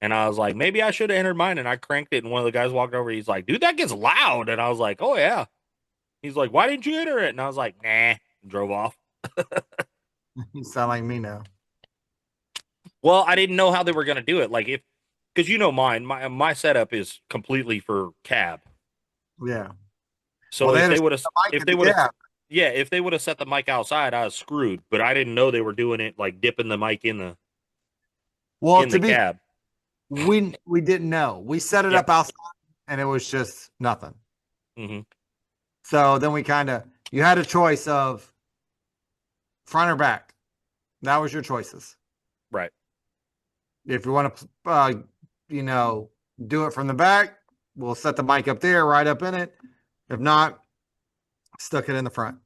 And I was like, maybe I should have entered mine, and I cranked it, and one of the guys walked over. He's like, dude, that gets loud, and I was like, oh yeah. He's like, why didn't you enter it? And I was like, nah, and drove off. You sound like me now. Well, I didn't know how they were gonna do it. Like because you know my setup is completely for cab. Yeah. So Well, if they would have yeah. yeah, if they would have set the mic outside, I was screwed. But I didn't know they were doing it like dipping the mic in the cab. We didn't know. We set it up outside and it was just nothing. Mm-hmm. So then you had a choice of front or back. That was your choices. Right. If you want to, do it from the back, we'll set the mic up there, right up in it. If not, stuck it in the front.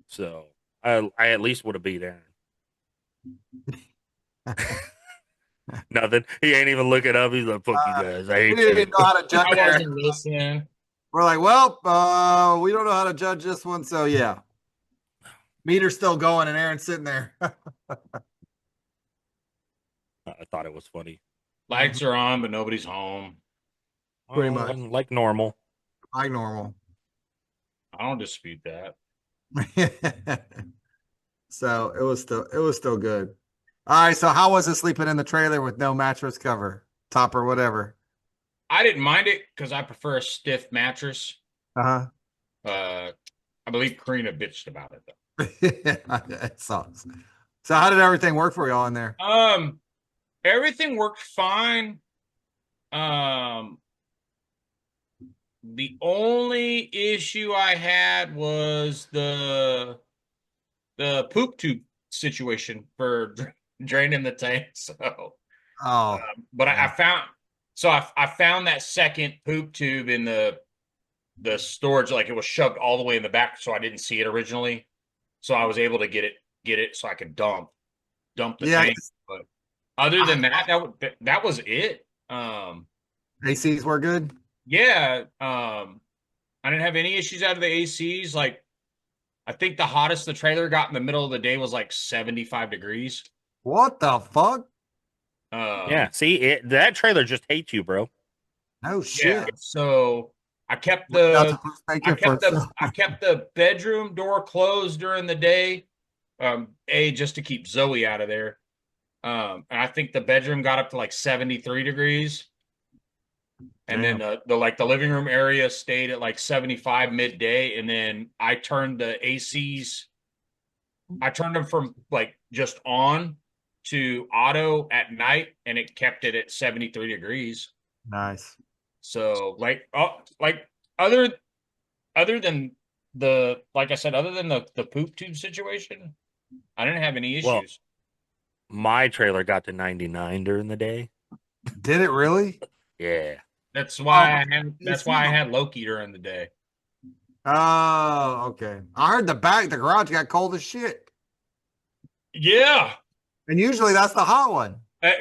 So I at least would have beat Aaron. Nothing. He ain't even looking up. He's like, "Fuck you guys. I hate We didn't you." even know how to judge. I wasn't listening. We're like, well, we don't know how to judge this one, so yeah. Meter's still going, and Aaron's sitting there. I thought it was funny. Lights are on, but nobody's home. Pretty much. Like normal. Like normal. I don't dispute that. So it was still good. All right. So how was it sleeping in the trailer with no mattress cover, top or whatever? I didn't mind it because I prefer a stiff mattress. Uh I believe Karina bitched about it huh. It sucks. So how did everything work for y'all in there? though. Everything worked fine. Um, the only issue I had was the poop tube situation for draining the tank. So, Oh, but I yeah. found I found that second poop tube in the storage, like it was shoved all the way in the back, so I didn't see it originally. So I was able to get it so I could dump the Yeah, tank. But other I, than that, that was it. ACs were good. Yeah, I didn't have any issues out of the ACs. Like I think the hottest the trailer got in the middle of the day was like 75 degrees. What the fuck? Um, Yeah, see, that trailer just hates you, bro. No yeah, shit. so Got the first bacon for I kept the bedroom door closed during the day. Just to keep Zoe out of there. And I think the bedroom got up to like 73 degrees. And then Damn. the living room area stayed at like 75 midday. And then I turned the ACs, I turned them from like just on to auto at night, and it kept it at 73 degrees. Nice. So like other other than the like I said, other than the poop tube situation, I didn't have any Well, issues. my trailer got to 99 during the day. Did it really? Yeah. Oh, That's why I had Loki during the day. oh, okay. I heard the garage got cold as shit. Yeah. And usually that's the hot one. Uh,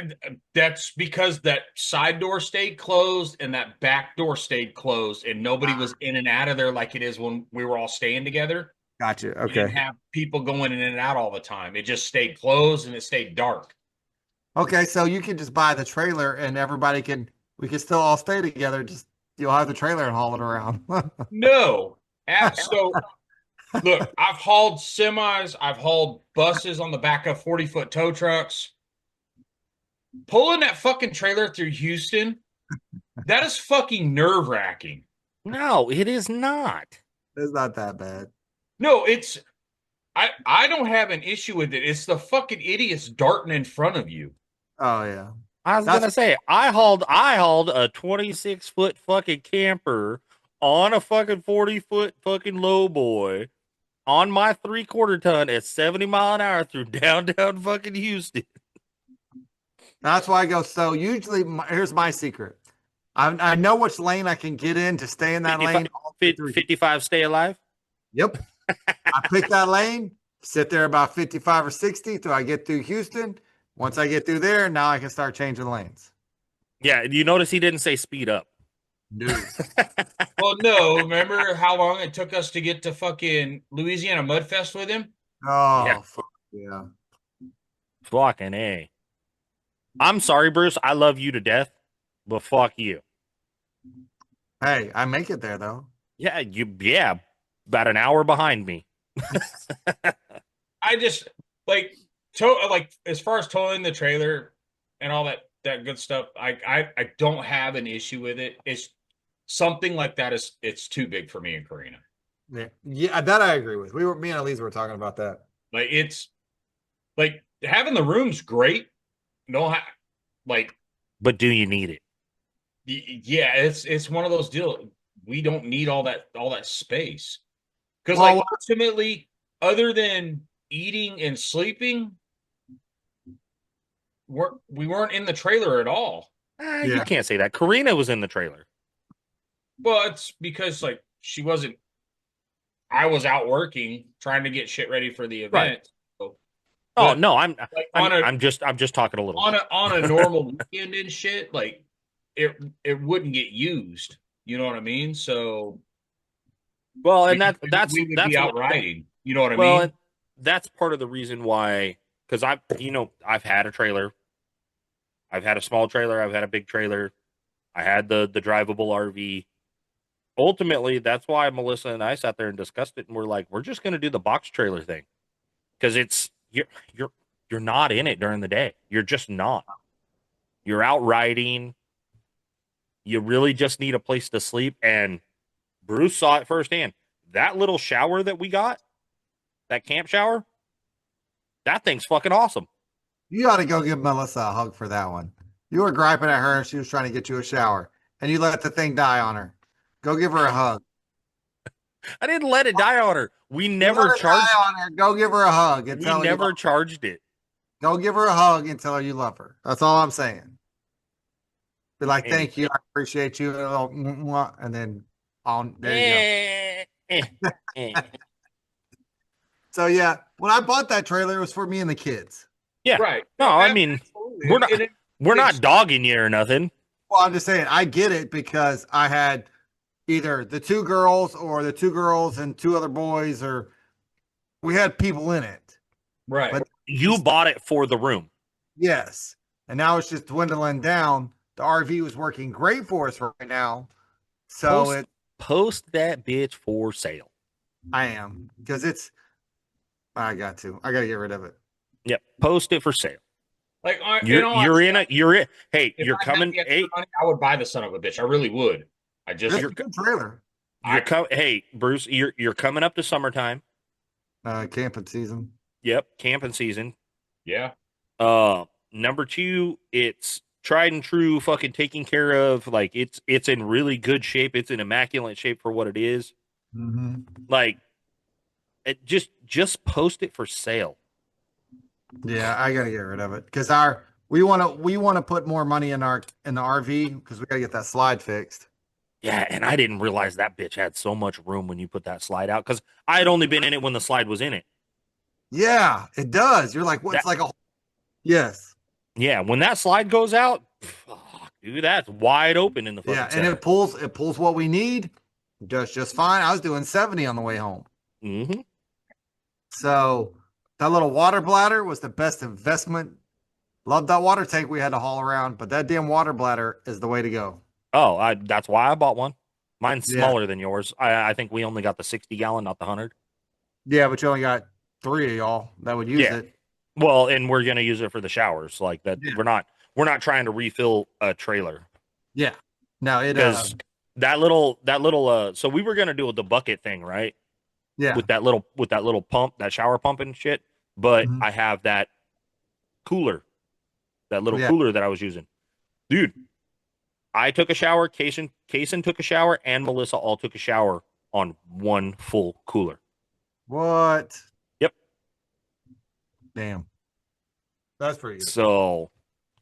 That's because that side door stayed closed and that back door stayed closed, and nobody was in and out of there like it is when we were all staying together. Gotcha. You didn't Okay. have people going in and out all the time. It just stayed closed and it stayed dark. Okay, so you can just buy the trailer and we can still all stay together. Just you'll have the trailer and haul it around. No. So look, I've hauled semis, I've hauled buses on the back of 40-foot tow trucks. Pulling that fucking trailer through Houston, that is fucking nerve-wracking. No, it is not. It's not that bad. No, I don't have an issue with it. It's the fucking idiots darting in front of you. Oh yeah. I was That's gonna say I hauled a 26-foot fucking camper on a fucking 40-foot fucking low boy on my 3/4 ton at 70 mile an hour through downtown fucking Houston. that's why I go. So usually here's my secret. I know which lane I can get in to stay in that 55, lane all the way through. 55 stay alive. Yep. I pick that lane, sit there about 55 or 60 till I get through Houston. Once I get through there, now I can start changing lanes. Yeah, you notice he didn't say speed up. No. Well, no, remember how long it took us to get to fucking Louisiana Mudfest with him? Yeah, Oh, fuck yeah. fucking A. I'm sorry, Bruce. I love you to death, but fuck you. Hey, I make it there though. Yeah, about an hour behind me. I just like as far as towing the trailer and all that good stuff, I don't have an issue with it. It's something like that is it's too big for me and Karina. Yeah, that I agree with. Me and Elise were talking about that. Like it's like having the room's great. No, like But do you need it? yeah, it's one of those deals. We don't need all that space because Well, ultimately, other than eating and sleeping, we weren't in the trailer at all. You yeah. can't say that. Karina was in the trailer. Well, it's because like she wasn't. I was out working trying to get shit ready for the Right. event. So, Oh but no, I'm like I'm just talking a little. on a normal weekend and shit, like it wouldn't get used. You know what I mean? So Well, and we would be that's out what, riding. You know what I well, mean? and that's part of the reason why, because I've had a trailer, I've had a small trailer, I've had a big trailer, I had the drivable RV. Ultimately, that's why Melissa and I sat there and discussed it, and we're like, we're just going to do the box trailer thing because you're you're not in it during the day. You're just not. You're out riding. You really just need a place to sleep. And Bruce saw it firsthand. That little shower that we got, that camp shower, that thing's fucking awesome. You ought to go give Melissa a hug for that one. You were griping at her and she was trying to get you a shower, and you let the thing die on her. Go give her a hug. I didn't let it die on her. We You never let it charged. die on her. Go give her a hug and We tell her you never love her. charged it. Go give her a hug and tell her you love her. That's all I'm saying. Be like, And- thank you, I appreciate you, and then on there you go. So yeah, when I bought that trailer, it was for me and the kids. Yeah. Right. No, I mean, Absolutely. we're not And it- we're not dogging you or nothing. Well, I'm just saying I get it because I had either the two girls or the two girls and two other boys, or we had people in it. right. But You bought it for the room. yes, and now it's just dwindling down. The RV was working great for us right now, so Post- Post that bitch for sale. I am because it's. I got to get rid of it. Yep. Post it for sale. Like You're in. Hey, if you're I had coming. the extra Hey, money, I would buy the son of a bitch. I really would. I just It's a good trailer. Hey, Bruce, you're coming up to summertime. Camping season. Yep, camping season. yeah. Number two, it's tried and true fucking taking care of. Like it's in really good shape. It's in immaculate shape for what it is. Mm-hmm. Like it just post it for sale. Yeah, I gotta get rid of it because we want to put more money in the RV because we gotta get that slide fixed. Yeah, and I didn't realize that bitch had so much room when you put that slide out because I had only been in it when the slide was in it. Yeah, it does. You're like, what's like a yes. Yeah, when that slide goes out, fuck, dude, that's wide open in the fucking Yeah, and center. it pulls what we need just fine. I was doing 70 on the way home. Mm-hmm. So that little water bladder was the best investment. Love that water tank we had to haul around, but that damn water bladder is the way to go. Oh, that's why I bought one. Mine's Yeah. smaller than yours. I think we only got the 60 gallon, not the 100. Yeah, but you only got 3 of y'all that would use Yeah. it. Well, and we're gonna use it for the showers, like that. Yeah. We're not trying to refill a trailer Yeah. Now it because that little. So we were gonna do the bucket thing, right? yeah. With that little pump, that shower pump and shit. But Mhm. I have that cooler, that little Yeah. cooler that I was using, dude. I took a shower. Kaysen took a shower, and Melissa all took a shower on one full cooler. What? Yep. Damn. That's pretty good. So,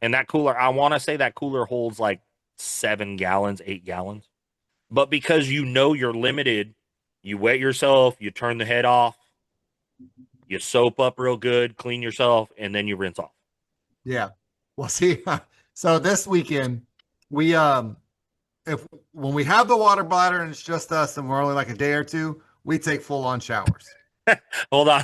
and that cooler, I want to say that cooler holds like 7 gallons, 8 gallons. But because you know you're limited, you wet yourself, you turn the head off, you soap up real good, clean yourself, and then you rinse off. Yeah. Well, see, so this weekend we if when we have the water bladder and it's just us and we're only like a day or two, we take full on showers. Hold on.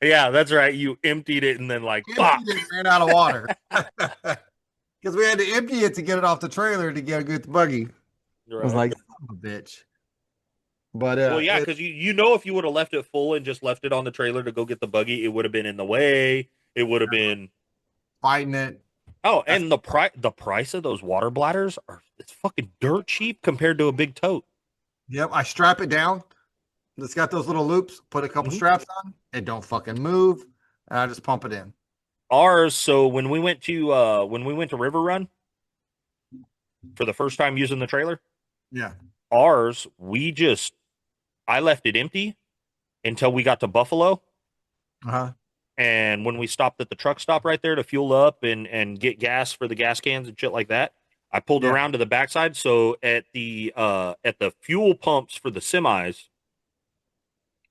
Yeah, that's right. You emptied it and then like, pop. Emptied it, ran out of water because we had to empty it to get it off the trailer to get a good buggy. I was like, son of a bitch. But well, yeah, because you know if you would have left it full and just left it on the trailer to go get the buggy, it would have been in the way. It would have been fighting it. Oh, and the price of those water bladders it's fucking dirt cheap compared to a big tote. Yep, I strap it down. It's got those little loops. Put a couple straps on. It don't fucking move, and I just pump it in. Ours. So when we went to River Run for the first time using the trailer, Yeah. ours I left it empty until we got to Buffalo. Uh-huh. And when we stopped at the truck stop right there to fuel up and get gas for the gas cans and shit like that, I pulled around to the backside. So at the fuel pumps for the semis,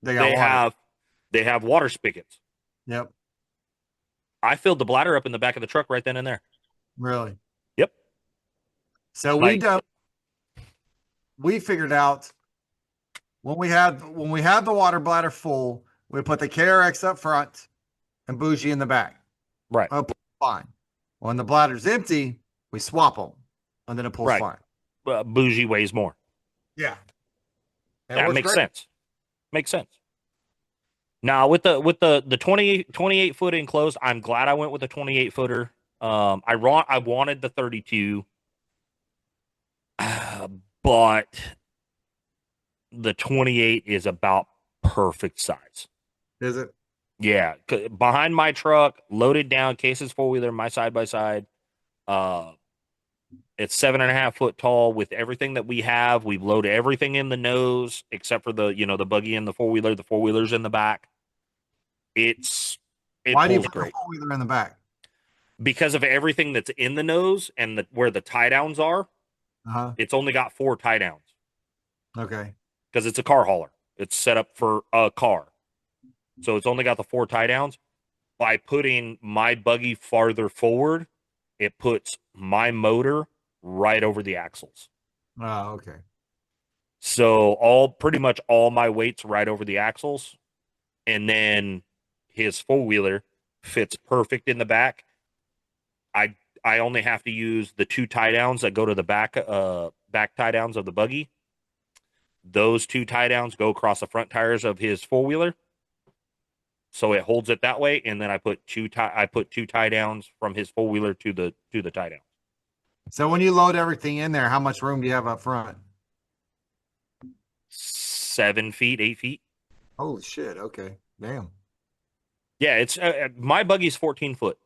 they have water spigots. Yep. I filled the bladder up in the back of the truck right then and there. Really? Yep. So we figured out when we had the water bladder full, we put the KRX up front and bougie in the back. Right. Fine. When the bladder's empty, we swap them, and then it pulls fine. Bougie weighs more. Yeah. That makes sense. Makes sense. Now with the 28 foot enclosed, I'm glad I went with the 28 footer. I wanted the 32. but the 28 is about perfect size. Is it? Yeah, behind my truck, loaded down, cases four wheeler, my side by side. It's 7.5 foot tall with everything that we have. We've loaded everything in the nose except for the buggy and the four wheeler. The four wheeler's in the back. It Why do you pulls put the great four wheeler in the back? because of everything that's in the nose and where the tie downs are. Uh-huh. It's only got 4 tie downs Okay. because it's a car hauler. It's set up for a car, so it's only got the 4 tie downs. By putting my buggy farther forward, it puts my motor right over the axles. Oh, okay. So pretty much all my weight's right over the axles, and then his four wheeler fits perfect in the back. I only have to use the 2 tie downs that go to the back tie downs of the buggy. Those 2 tie downs go across the front tires of his four wheeler, so it holds it that way. And then I put two tie downs from his four wheeler to the tie down. So when you load everything in there, how much room do you have up front? 7 feet, 8 feet. Holy shit. Okay. Damn. Yeah, it's my buggy's 14 foot.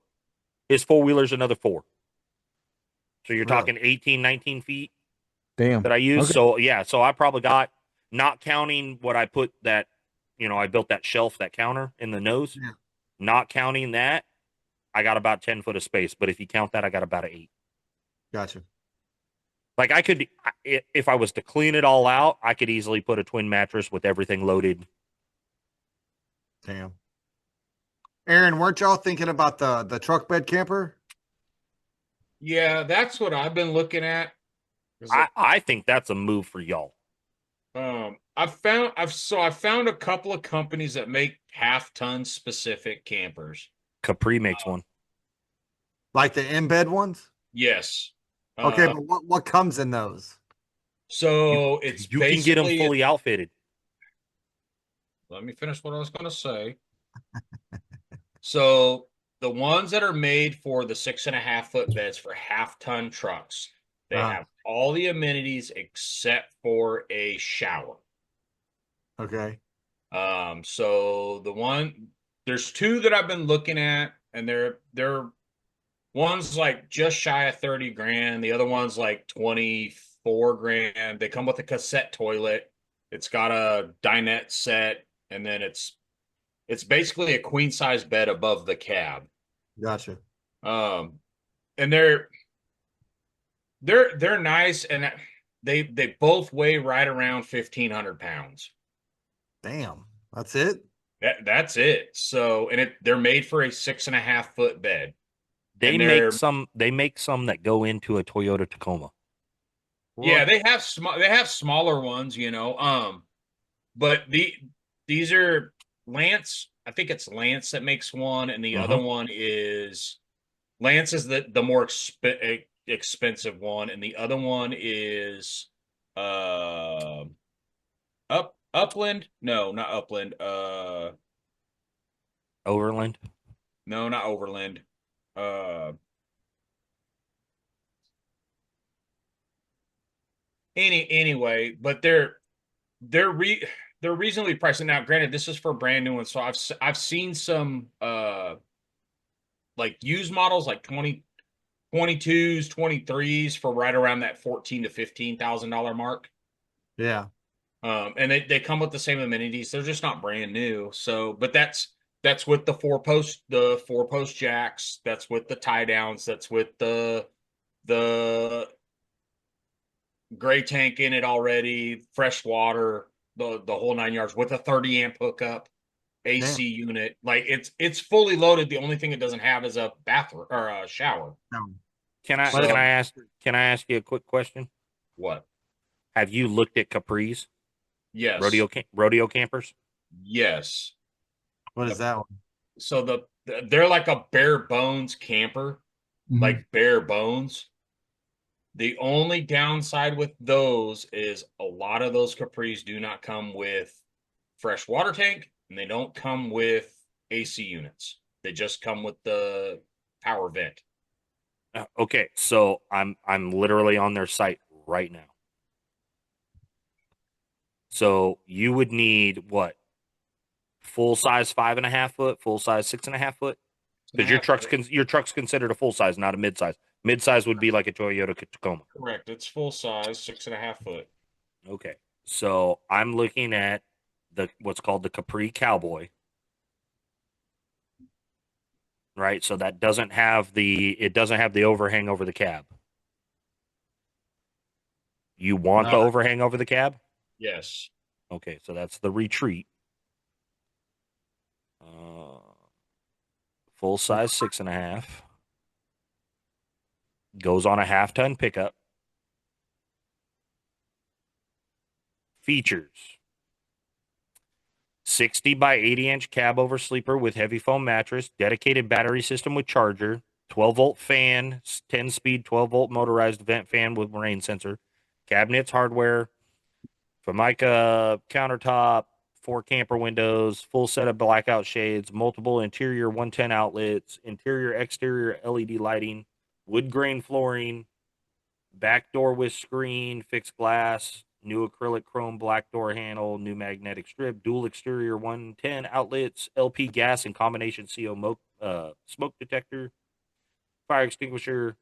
His four wheeler's another 4. So you're Really? talking 18, 19 feet Damn. that I use. Okay. So yeah, so I probably got, not counting what I put that, I built that shelf, that counter in the nose. Yeah. Not counting that, I got about 10 foot of space. But if you count that, I got about 8. Gotcha. Like I could, if I was to clean it all out, I could easily put a twin mattress with everything loaded. Damn. Aaron, weren't y'all thinking about the truck bed camper? Yeah, that's what I've been looking at. I think that's a move for y'all. I've found a couple of companies that make half-ton specific campers. Capri makes one. Like the embed ones? Yes. Okay, but what comes in those? So it's You can get them basically, fully outfitted. let me finish what I was going to say. So the ones that are made for the 6.5 foot beds for half-ton trucks, they have all the amenities except for a shower. Okay. So there's 2 that I've been looking at, and they're one's like just shy of 30 grand. The other one's like 24 grand. They come with a cassette toilet. It's got a dinette set, and then it's basically a queen size bed above the cab. Gotcha. And they're nice, and they both weigh right around 1,500 pounds. Damn. That's it? That's it. So, and they're made for a 6.5 foot bed. They And make some that go into a Toyota Tacoma. Yeah, they have smaller ones, but these are Lance. I think it's Lance that makes one, and the other one is Lance is the more expensive one, and the other one is Upland. No, not Upland. Overland. No, not Overland. Anyway, but they're reasonably priced. And now, granted, this is for brand new ones, so I've seen some like used models, like 22s, 23s for right around that $14,000 to $15,000 mark. Yeah. And they come with the same amenities. They're just not brand new. So, but that's with the four post jacks. That's with the tie downs. That's with the gray tank in it already, fresh water, the whole 9 yards, with a 30 amp hookup, AC unit. Like it's fully loaded. The only thing it doesn't have is a bathroom or a shower. Can I ask you a quick question? What? Have you looked at Capri's? Yes. Rodeo campers? Yes. What is that one? So they're like a bare bones camper, like bare bones. The only downside with those is a lot of those Capris do not come with fresh water tank, and they don't come with AC units. They just come with the power vent. Okay, so I'm literally on their site right now. So you would need what? Full size 5.5 foot, full size 6.5 foot? And a Because your half truck's foot. your truck's considered a full size, not a mid size. Mid size would be like a Toyota Tacoma. Correct. It's full size, 6.5 foot. Okay. So I'm looking at the what's called the Capri Cowboy. Right? So that doesn't have the overhang over the cab. You want the Uh, overhang over the cab? Yes. Okay, so that's the retreat. Uh, full size 6.5. Goes on a half-ton pickup. Features: 60 by 80-inch cab over sleeper with heavy foam mattress, dedicated battery system with charger, 12-volt fan, 10-speed 12-volt motorized vent fan with rain sensor, cabinets, hardware, Formica countertop, 4 camper windows, full set of blackout shades, multiple interior 110 outlets, interior exterior LED lighting, wood grain flooring, back door with screen, fixed glass, new acrylic chrome black door handle, new magnetic strip, dual exterior 110 outlets, LP gas and combination smoke detector, fire extinguisher.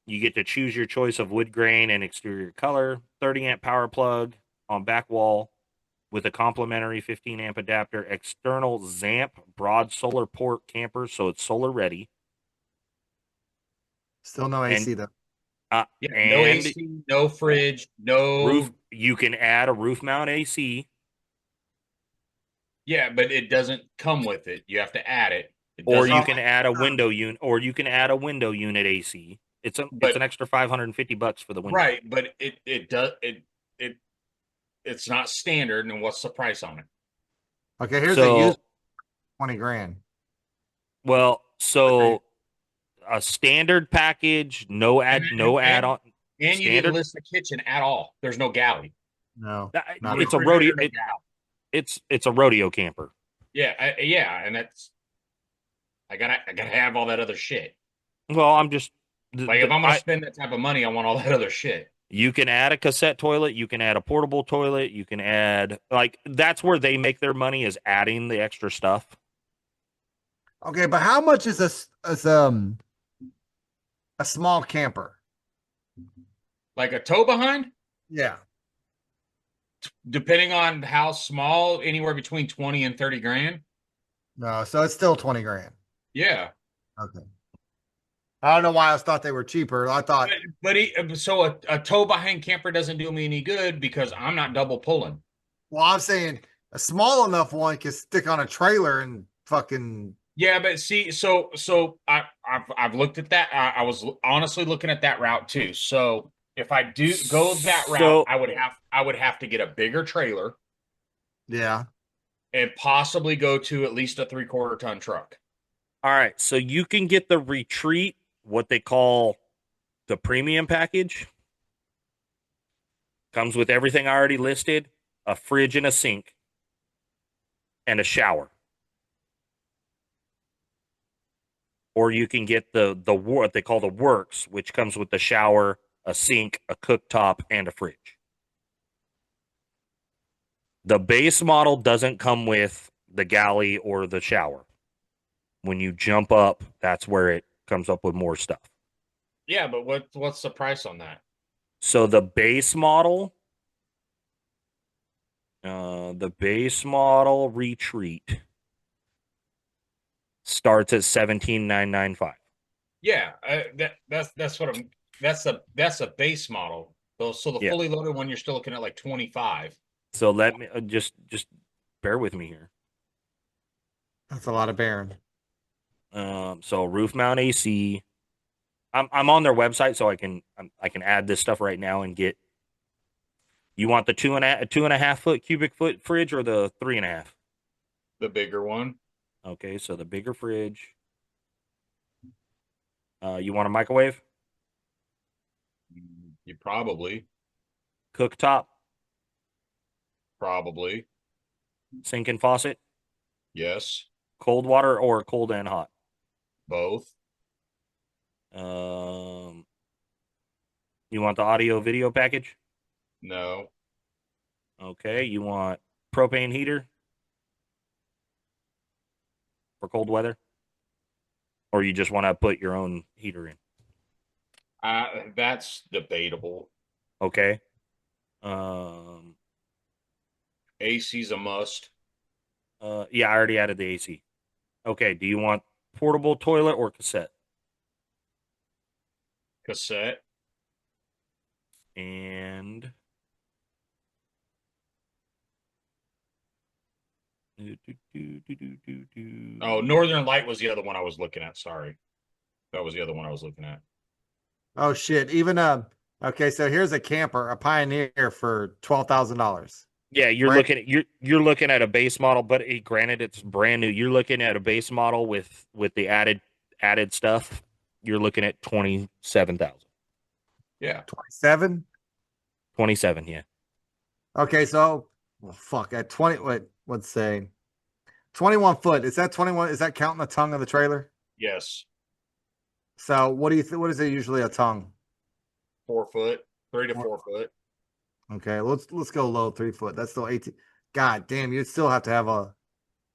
You get to choose your choice of wood grain and exterior color, 30 amp power plug on back wall with a complimentary 15 amp adapter, external ZAMP broad solar port camper, so it's solar ready. Still no And AC though. Yeah. No and AC, no fridge, roof, no. you can add a roof mount AC, Yeah, but it doesn't come with it. You have to add it. It or doesn't. you Oh, can add a window unit, or you can add a window unit AC. It's But an extra $550 for the window. right, but it does it it's not standard. And what's the price on it? okay. Here's a used So, 20 grand. so a standard package, no add on, And you didn't standard. list the kitchen at all. There's no galley, No, no not It's a refrigerator, rodeo. no galley. It's a rodeo camper. Yeah, yeah, and that's I gotta have all that other shit. Well, I'm just Like if I'm gonna I spend that type of money, I want all that other shit. you can add a cassette toilet, you can add a portable toilet, you can add like that's where they make their money is adding the extra stuff. okay. But how much is a small camper? Like a tow behind, Yeah. depending on how small, anywhere between 20 and 30 grand. No, so it's still 20 grand. Yeah. Okay. I don't know why I thought they were cheaper. I thought, So a tow behind camper doesn't do me any good because I'm not double pulling. well, I'm saying a small enough one can stick on a trailer and fucking. Yeah, but see, I've looked at that. I was honestly looking at that route too. So if I do go that route, So, I would have to get a bigger trailer Yeah. and possibly go to at least a 3/4 ton truck. all right, so you can get the retreat, what they call the premium package. Comes with everything I already listed, a fridge and a sink and a shower. Or you can get the what they call the works, which comes with the shower, a sink, a cooktop, and a fridge. The base model doesn't come with the galley or the shower. When you jump up, that's where it comes up with more stuff. Yeah, but what's the price on that? So the base model retreat starts at 17,995. Yeah, that's what I'm. That's a base model. So the Yeah. fully loaded one, you're still looking at like 25. So let me just bear with me here. That's a lot of bearing. So roof mount AC. I'm on their website, so I can add this stuff right now and get. You want the 2.5 foot cubic foot fridge or the 3.5? The bigger one. Okay, so the bigger fridge. You want a microwave, You probably, cooktop, probably, sink and faucet, yes, cold water or cold and hot. both. Um, you want the audio video package? No, Okay, you want propane heater for cold weather, or you just want to put your own heater in? That's debatable. Okay. Um. AC's a must. Yeah, I already added the AC. Okay. Do you want portable toilet or cassette? Cassette. And Oh, Northern Light was the other one I was looking at. Sorry. That was the other one I was looking at. Oh shit. Even okay, so here's a camper, a Pioneer for $12,000. Yeah, Right? you're looking at a base model, but granted it's brand new. You're looking at a base model with the added stuff. You're looking at 27,000. Yeah. 27. 27, yeah. Okay, so well, fuck at 20. Wait, let's say 21 foot. Is that 21? Is that counting the tongue of the trailer? Yes. So what do you think? What is it usually a tongue? 4 foot, 3 to 4 foot. Okay, let's go low 3 foot. That's still 18. God damn, you'd still have to have a.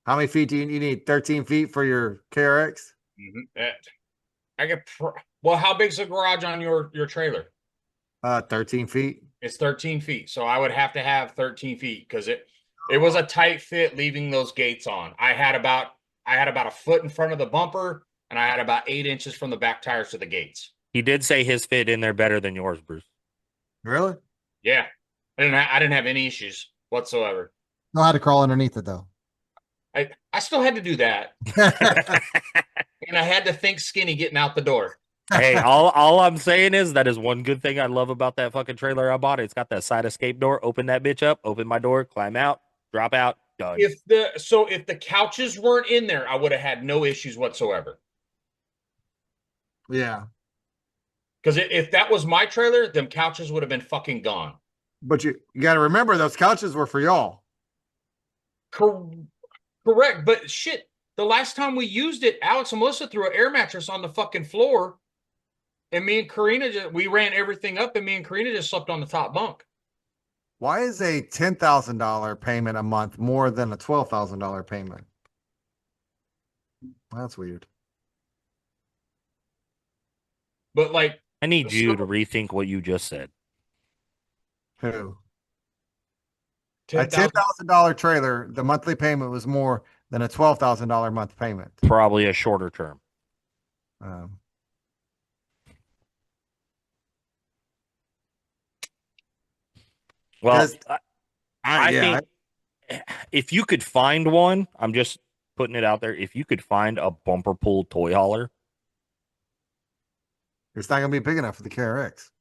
How many feet do you need? 13 feet for your KRX? I get well. How big's the garage on your trailer? 13 feet. It's 13 feet, so I would have to have 13 feet because it was a tight fit leaving those gates on. I had about a foot in front of the bumper, and I had about 8 inches from the back tires to the gates. He did say his fit in there better than yours, Bruce. Really? Yeah, I didn't have any issues whatsoever. Know how to crawl underneath it though. I still had to do that, and I had to think skinny getting out the door. Hey, all I'm saying is that is one good thing I love about that fucking trailer I bought. It's got that side escape door. Open that bitch up, open my door, climb out, drop out, done. If the couches weren't in there, I would have had no issues whatsoever. Yeah. Because if that was my trailer, them couches would have been fucking gone. But you got to remember those couches were for y'all. Correct, but shit, the last time we used it, Alex and Melissa threw an air mattress on the fucking floor, and me and Karina we ran everything up, and me and Karina just slept on the top bunk. Why is a $10,000 payment a month more than a $12,000 payment? That's weird. But like, I need you to rethink what you just said. Who? A $10,000. $10,000 trailer, the monthly payment was more than a $12,000 month payment. Probably a shorter term. Um, Well, 'Cause I yeah, think if you could find one, I'm just putting it out there. If you could find a bumper pull toy hauler, it's not gonna be big enough for the KRX.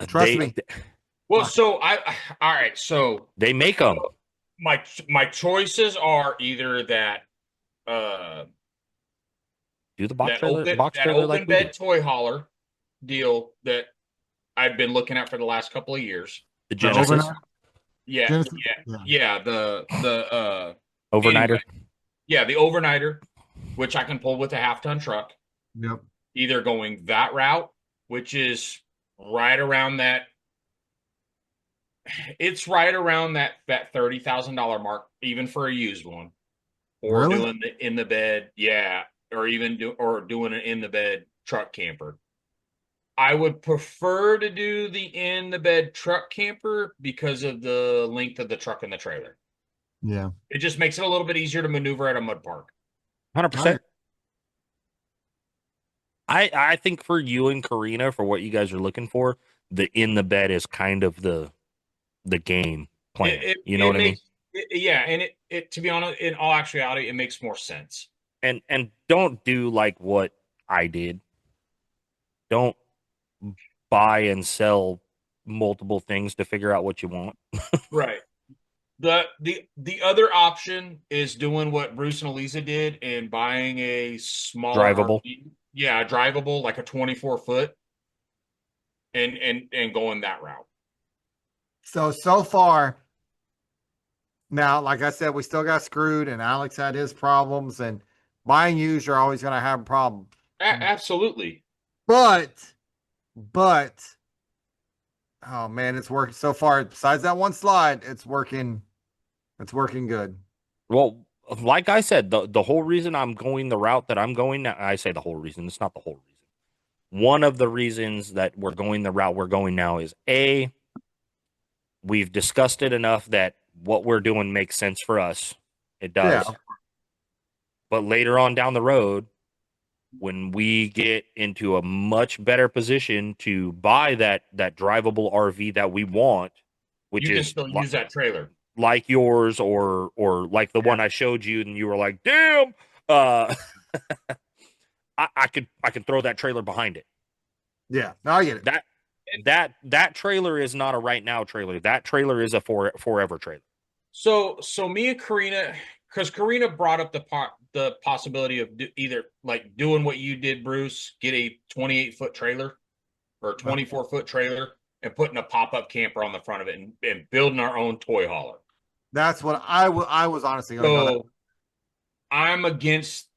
Trust me. Well, so all right, so they make them. my choices are either that Do the box trailer open like we do. bed toy hauler deal that I've been looking at for the last couple of years. The The Genesis overnight. Yeah, Genesis? yeah. The overnighter. anyway, yeah, the overnighter, which I can pull with a half-ton truck. Yep. Either going that route, which is right around that. It's right around that $30,000 mark, even for a used one, or Really? doing the in the bed, yeah, or even doing an in the bed truck camper. I would prefer to do the in the bed truck camper because of the length of the truck and the trailer. Yeah. It just makes it a little bit easier to maneuver at a mud park. 100%. I think for you and Karina, for what you guys are looking for, the in the bed is kind of the game plan. You know what I mean? Yeah, and it to be honest, in all actuality, it makes more sense. And don't do like what I did. Don't buy and sell multiple things to figure out what you want. Right. The other option is doing what Bruce and Elisa did and buying a smaller Drivable. RV. Yeah, drivable, like a 24-foot, and going that route. So far, now, like I said, we still got screwed, and Alex had his problems, and buying used, you're always gonna have problems. Absolutely. But Oh man, it's working so far. Besides that one slide, it's working. It's working good. Well, like I said, the whole reason I'm going the route that I'm going now, I say the whole reason, it's not the whole reason. One of the reasons that we're going the route we're going now is A, we've discussed it enough that what we're doing makes sense for us. It Yeah. does. But later on down the road, when we get into a much better position to buy that drivable RV that we want, which You can is still use that trailer. like yours or like the one I showed you, and you were like, "Damn, uh, I could throw that trailer behind it." Yeah. No, I get it. That trailer is not a right now trailer. That trailer is a forever trailer. So me and Karina, because Karina brought up the possibility of either like doing what you did, Bruce, get a 28-foot trailer or a 24-foot trailer and putting a pop-up camper on the front of it and building our own toy hauler. That's what I was honestly going to go. So I'm against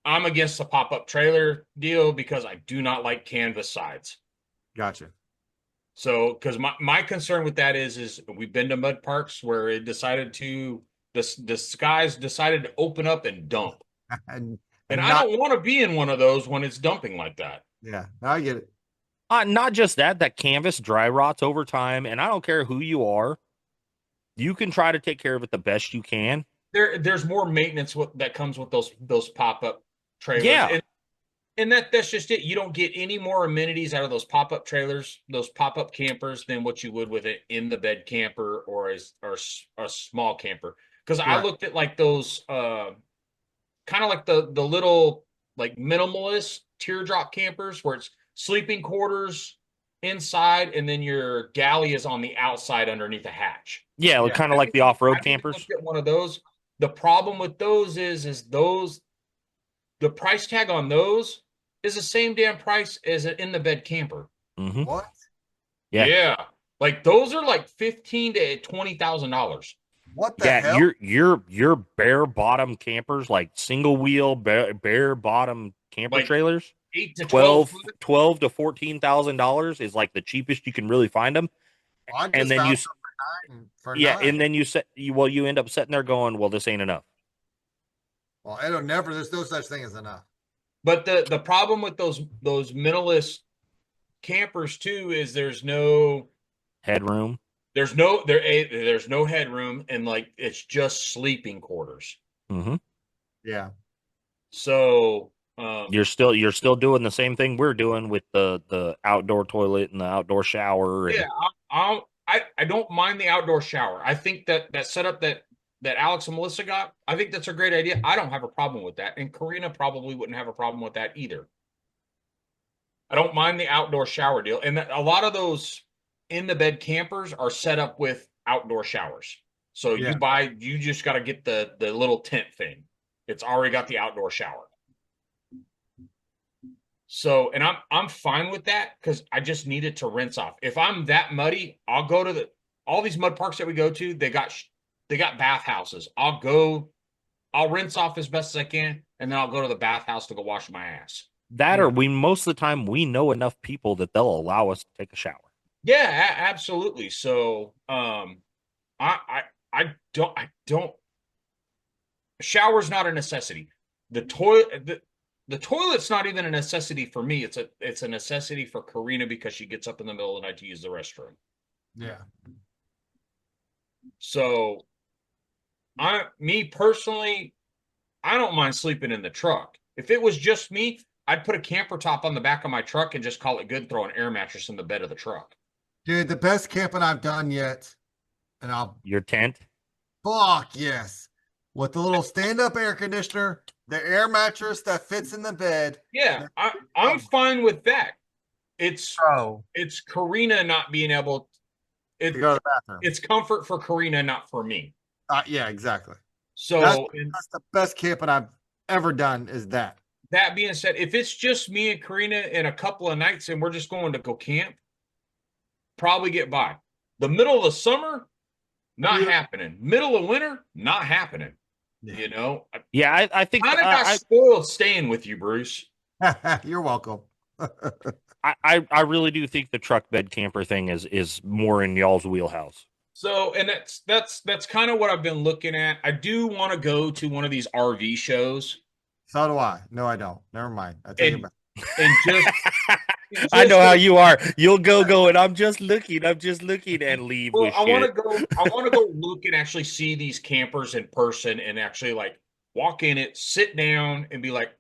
the pop-up trailer deal because I do not like canvas sides. Gotcha. So, because my concern with that is we've been to mud parks where it decided to the skies decided to open up and dump, and and I not, don't want to be in one of those when it's dumping like that. yeah, no, I get it. Not just that canvas dry rots over time, and I don't care who you are, you can try to take care of it the best you can. There's more maintenance that comes with those pop-up trailers. Yeah. And that's just it. You don't get any more amenities out of those pop-up trailers, those pop-up campers, than what you would with an in-the-bed camper or a small camper. Because I looked at like those kind of like the little like minimalist teardrop campers where it's sleeping quarters inside and then your galley is on the outside underneath a hatch. Yeah, kind of like the off-road I campers. looked at one of those. The problem with those is those the price tag on those is the same damn price as an in the bed camper. Mm-hmm. What? Yeah. Like those are like $15,000 to $20,000. What the hell? Your bare bottom campers, like single wheel bare bottom camper Like trailers, 8 to 12 to $14,000 is like the cheapest you can really find them. Well, And then you for yeah, nine. and then you end up sitting there going, well, this ain't enough. Well, it'll never. There's no such thing as enough. But the problem with those minimalist campers too is there's no Headroom. there's no headroom and like it's just sleeping quarters. Mm-hmm. Yeah. So you're still doing the same thing we're doing with the outdoor toilet and the outdoor shower. And... yeah, I don't mind the outdoor shower. I think that setup that Alex and Melissa got, I think that's a great idea. I don't have a problem with that. And Karina probably wouldn't have a problem with that either. I don't mind the outdoor shower deal. And a lot of those in the bed campers are set up with outdoor showers. So you just got to get the little tent thing. It's already got the outdoor shower. So, and I'm fine with that because I just need it to rinse off. If I'm that muddy, I'll go to all these mud parks that we go to. They got bathhouses. I'll rinse off as best as I can, and then I'll go to the bathhouse to go wash my ass. Or we most of the time we know enough people that they'll allow us to take a shower. Yeah, absolutely. So, I don't. Shower's not a necessity. The toilet's not even a necessity for me. It's a necessity for Karina because she gets up in the middle of the night to use the restroom. Yeah. So, me personally, I don't mind sleeping in the truck. If it was just me, I'd put a camper top on the back of my truck and just call it good, throw an air mattress in the bed of the truck. Dude, the best camping I've done yet, and your tent? Fuck yes. With the little stand-up air conditioner, the air mattress that fits in the bed. Yeah, I'm fine with that. It's Karina not being able to go to the bathroom. It's comfort for Karina, not for me. Yeah, exactly. So that's the best camping I've ever done is that. That being said, if it's just me and Karina in a couple of nights and we're just going to go camp, probably get by. The middle of the summer, not happening. Middle of winter, not happening. Yeah. You know? Yeah, I think I got spoiled staying with you, Bruce. You're welcome. I really do think the truck bed camper thing is more in y'all's wheelhouse. So, and that's kind of what I've been looking at. I do want to go to one of these RV shows So do I. No, I don't. Never mind. I take it and back. and just I know how like, you are. You'll go and I'm just looking, and leave well, with shit. I want to go look and actually see these campers in person and actually like walk in it, sit down and be like,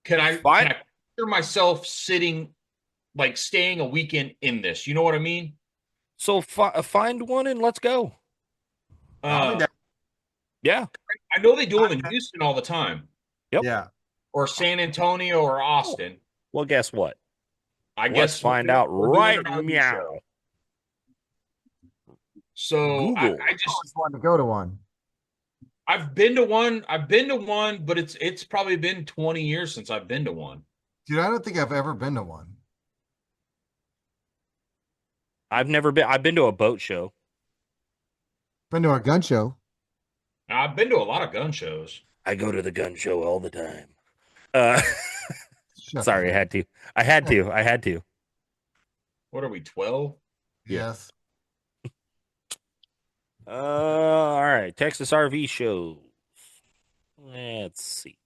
can Fine. I picture myself sitting like staying a weekend in this? You know what I mean? So find one and let's go. I'll be Uh down. Yeah. I know they do them in Houston all the time Yep. Yeah. or San Antonio or Austin. Well, guess what? I Let's guess find out we're doing right an RV show. meow. So Google. I just Always wanted to go to one. I've been to one. I've been to one, but it's probably been 20 years since I've been to one. Dude, I don't think I've ever been to one. I've been to a boat show. Been to a gun show. I've been to a lot of gun shows. I go to the gun show all the time. Uh Shut the sorry, I fuck. had to. I had to. What are we, 12? Yeah. Yes. All right. Texas RV shows. Let's see.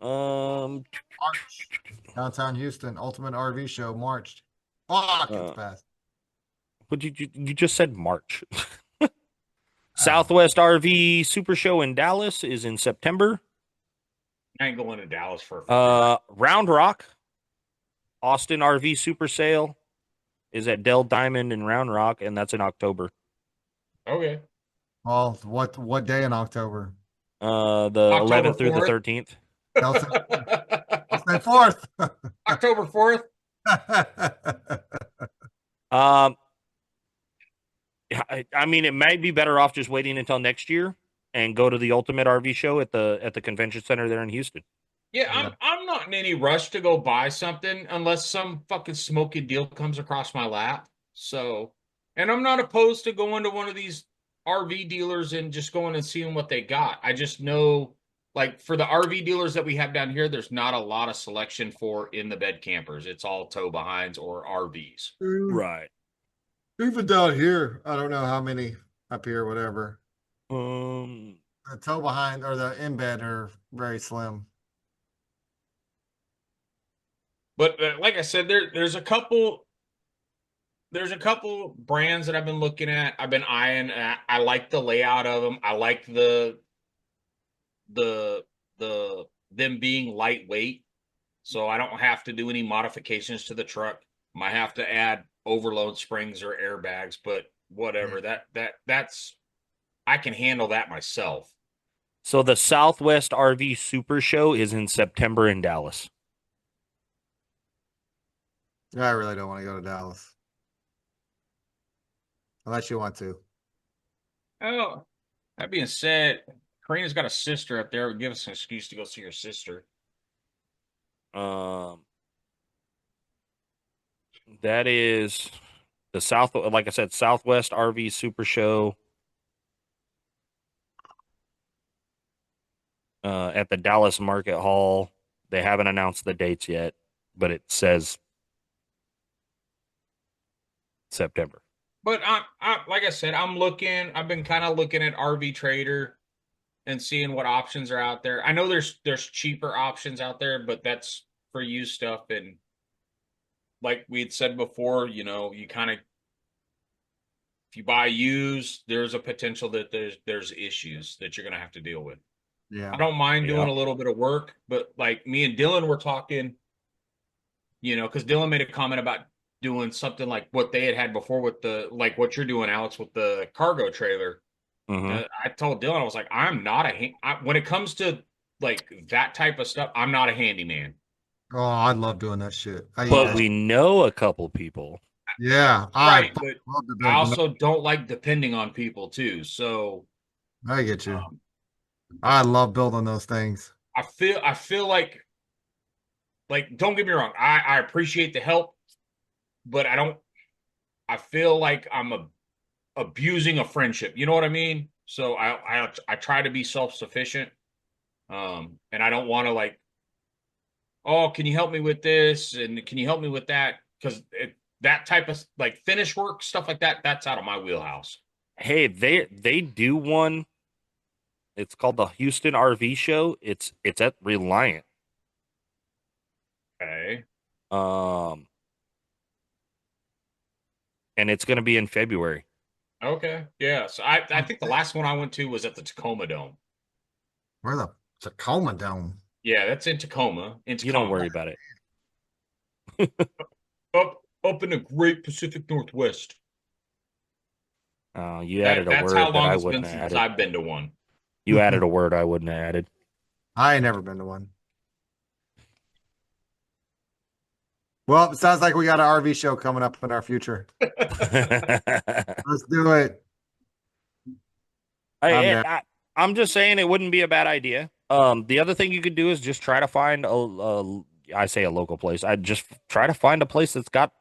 Um March. Downtown Houston, Ultimate RV Show, March. Fuck, it's uh, fast. what you just said March. Oh. Southwest RV Super Show in Dallas is in September. I ain't going to Dallas for a fucking Round Rock Austin RV Super Sale is at Dell Diamond in Round Rock, and that's in October. Okay. Well, what day in October? The October 11th through the 4th. 13th. I'll say, I'll say fourth. October 4th. Um, I mean, it might be better off just waiting until next year and go to the Ultimate RV Show at the convention center there in Houston. Yeah, Yeah. I'm not in any rush to go buy something unless some fucking smoky deal comes across my lap. So, and I'm not opposed to going to one of these RV dealers and just going and seeing what they got. I just know, like, for the RV dealers that we have down here, there's not a lot of selection for in the bed campers. It's all tow behinds or RVs. Right. Even down here, I don't know how many up here, whatever. Um, The tow behind or the in bed are very slim. But like I said, there's a couple brands that I've been looking at. I've been eyeing. I like the layout of them. I like the them being lightweight, so I don't have to do any modifications to the truck. Might have to add overload springs or airbags, but whatever. That's I can handle that myself. so the Southwest RV Super Show is in September in Dallas. I really don't want to go to Dallas. Unless you want to. Oh, that being said, Karina's got a sister up there. It would give us an excuse to go see her sister. That is the South, like I said, Southwest RV Super Show at the Dallas Market Hall. They haven't announced the dates yet, but it says September. But I like I said, I'm looking. I've been kind of looking at RV Trader and seeing what options are out there. I know there's cheaper options out there, but that's for used stuff. And like we had said before, you know, you kind of if you buy used, there's a potential that there's issues that you're gonna have to deal with. Yeah. I don't mind Yeah. doing a little bit of work, but like me and Dylan were talking, you know, because Dylan made a comment about doing something like what they had before with the like what you're doing, Alex, with the cargo trailer. Mhm. I told Dylan, I was like, I'm not when it comes to like that type of stuff, I'm not a handyman. Oh, I love doing that shit. I eat But that we shit. know a couple people. Yeah. Right, but love to I build. also don't like depending on people too. So I get you. um, I love building those things. I feel like don't get me wrong, I appreciate the help, but I feel like abusing a friendship. You know what I mean? So I try to be self-sufficient. And I don't want to like oh, can you help me with this? And can you help me with that? Because that type of like finish work, stuff like that, that's out of my wheelhouse. Hey, they do one. It's called the Houston RV Show. It's at Reliant. Okay. Um, and it's gonna be in February. Okay. Yeah. So I think the last one I went to was at the Tacoma Dome. Where the Tacoma Dome? Yeah, that's in Tacoma. In You don't Tacoma. worry about it. Up in the Great Pacific Northwest. You added a That's how word that long I it's been wouldn't have since added. I've been to one. You added a word I wouldn't have added. I ain't never been to one. Well, it sounds like we got an RV show coming up in our future. Let's do it. I'm I, down. I'm just saying it wouldn't be a bad idea. The other thing you could do is just try to find I say a local place. I just try to find a place that's got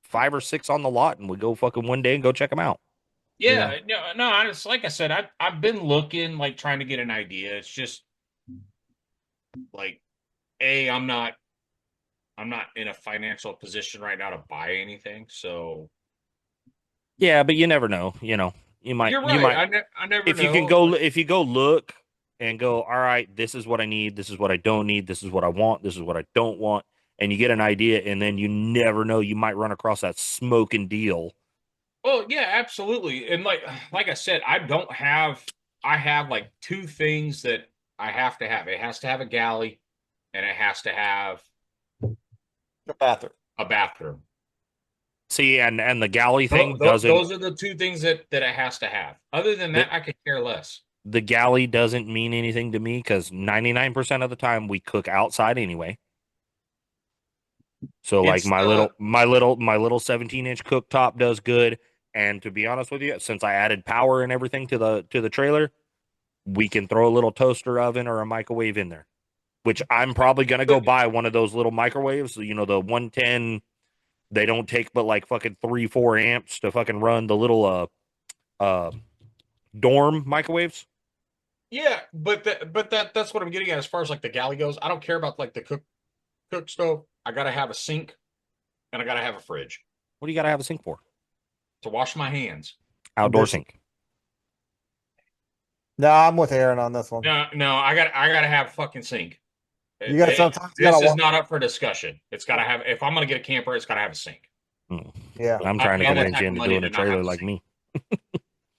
5 or 6 on the lot, and we go fucking one day and go check them out. Yeah, no, it's like I said, I've been looking, like trying to get an idea. It's just like, A, I'm not in a financial position right now to buy anything. So Yeah, but you never know. you're You right. might I never if you can know. go Like, if you go look and go, all right, this is what I need, this is what I don't need, this is what I want, this is what I don't want, and you get an idea, and then you never know, you might run across that smoking deal. well, yeah, absolutely. And like I said, I have like two things that I have to have. It has to have a galley and it has to have The bathroom. a bathroom. See, and the galley thing Those are the two things that it has to have. Other than the, that, I could care less. the galley doesn't mean anything to me because 99% of the time we cook outside anyway. So like It's my little 17-inch cooktop does good. And to be honest with you, since I added power and everything to the trailer, we can throw a little toaster oven or a microwave in there. Which I'm probably gonna go buy one of those little microwaves, the 110. They don't take but like fucking 3-4 amps to fucking run the little uh dorm microwaves. yeah, but that's what I'm getting at as far as like the galley goes. I don't care about like the cook stove. I gotta have a sink and I gotta have a fridge What do you gotta have a sink for? to wash my hands. Outdoor This, sink. no, I'm with Aaron on this one. No, I gotta have a fucking sink. You got sometimes you This gotta is walk. not up for discussion. It's gotta have. If I'm gonna get a camper, it's gotta have a sink. Hmm. Yeah, I'm trying to The only convince type you of into money doing a to not have trailer a like sink. me.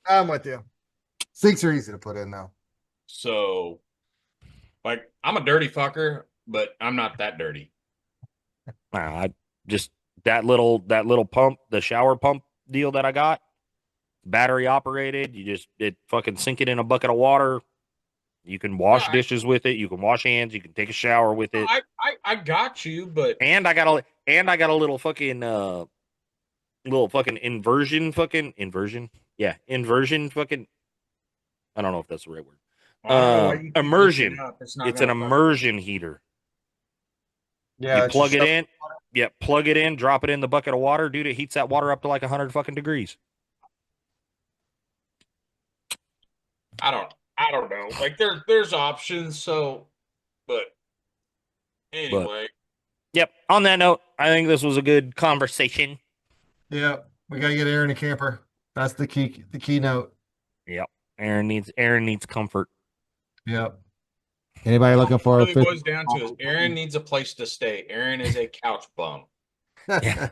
I'm with you. Sinks are easy to put in though. So, like, I'm a dirty fucker, but I'm not that dirty. I just that little pump, the shower pump deal that I got, battery operated. It fucking sink it in a bucket of water. You can No, wash dishes with it. You can wash hands. You can take a shower with it. I got you, but And I got a little fucking inversion. Yeah, inversion fucking. I don't know if that's the right word. I don't know why you keep this shit Immersion. up. It's not It's an gonna fucking. immersion heater. You Yeah, it's plug just it stuff. in. Yeah, plug it in. Drop it in the bucket of water, dude. It heats that water up to like 100 fucking degrees. I don't know. Like there's options. So, but But anyway, yep. On that note, I think this was a good conversation. Yeah, we gotta get Aaron a camper. That's the keynote. Yep. Aaron needs comfort. Yep. Anybody all looking it for a really fifth? boils down to is Aaron needs a place to stay. Aaron is a couch bum. Yeah.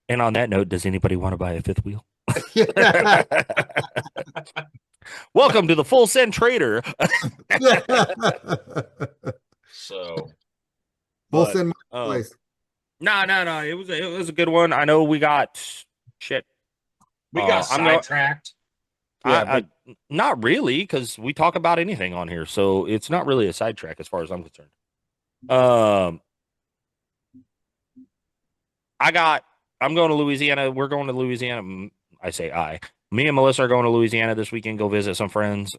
And on that note, does anybody want to buy a fifth wheel? Yeah. Welcome to the Full Send Trader. So We'll But send my place. no. It was a good one. I know we got shit. we got I'm going. sidetracked. Yeah, Not really, because we talk about anything on here, so it's not really a sidetrack as far as I'm concerned. Um, I'm going to Louisiana. We're going to Louisiana. I say I. Me and Melissa are going to Louisiana this weekend. Go visit some friends.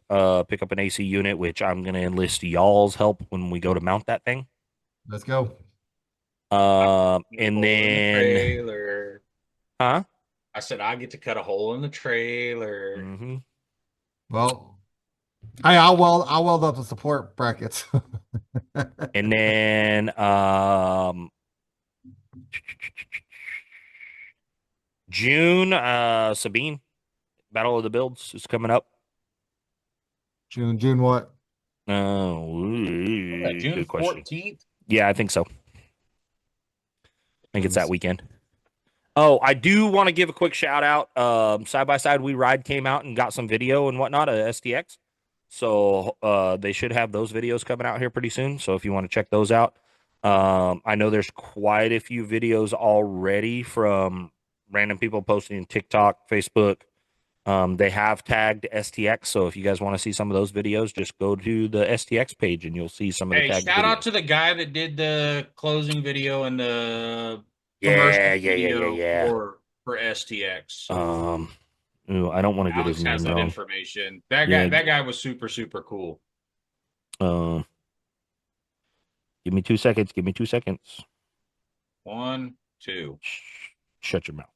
Pick up an AC unit, which I'm going to enlist y'all's help when we go to mount that thing. let's go. And Hole in the then, trailer. huh? I said I get to cut a hole in the trailer. Mm-hmm. Well, I'll weld up the support brackets. And then June, Sabine, Battle of the Builds is coming up. June what? Oh, June good question. 14th. Yeah, I think so. I think Let it's me that see. weekend. Oh, I do want to give a quick shout out. Side by Side We Ride came out and got some video and whatnot at STX. So they should have those videos coming out here pretty soon. So if you want to check those out, I know there's quite a few videos already from random people posting TikTok, Facebook. They have tagged STX. So if you guys want to see some of those videos, just go to the STX page and you'll see some of the Hey, tagged shout out videos. to the guy that did the closing video and the commercial video Yeah. for STX. Ooh, I don't want to get his Alex has name that wrong. information. Yeah. That guy was super cool. Um, give me 2 seconds. Give me 2 seconds. 1, 2. Shut your mouth.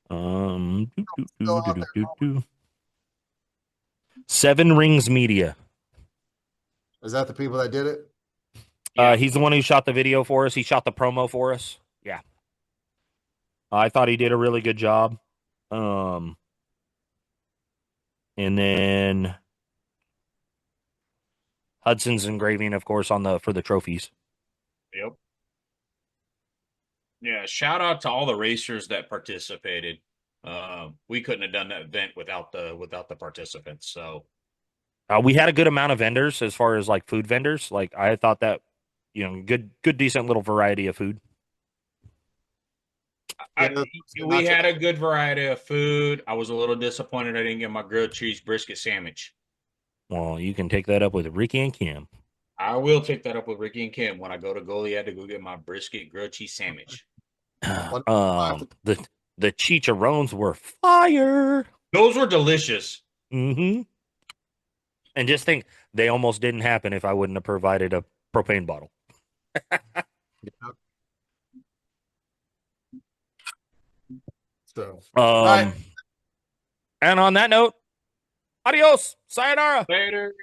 Still out there. Seven Rings Media. Is that the people that did it? Yeah. He's the one who shot the video for us. He shot the promo for us. Yeah. I thought he did a really good job. And then Hudson's engraving, of course, on the for the trophies. Yep. Yeah. Shout out to all the racers that participated. We couldn't have done that event without the participants. So We had a good amount of vendors as far as like food vendors. Like I thought that, good, decent little variety of food. Yeah, we had a good variety of food. I was a little disappointed I didn't get my grilled cheese brisket sandwich. Well, you can take that up with Ricky and Kim. I will take that up with Ricky and Kim when I go to Goliad to go get my brisket grilled cheese sandwich. The chicharrones were fire. Those were delicious. Mm-hmm. And just think, they almost didn't happen if I wouldn't have provided a propane bottle. So, Um, right. and on that note, adios, sayonara. Later.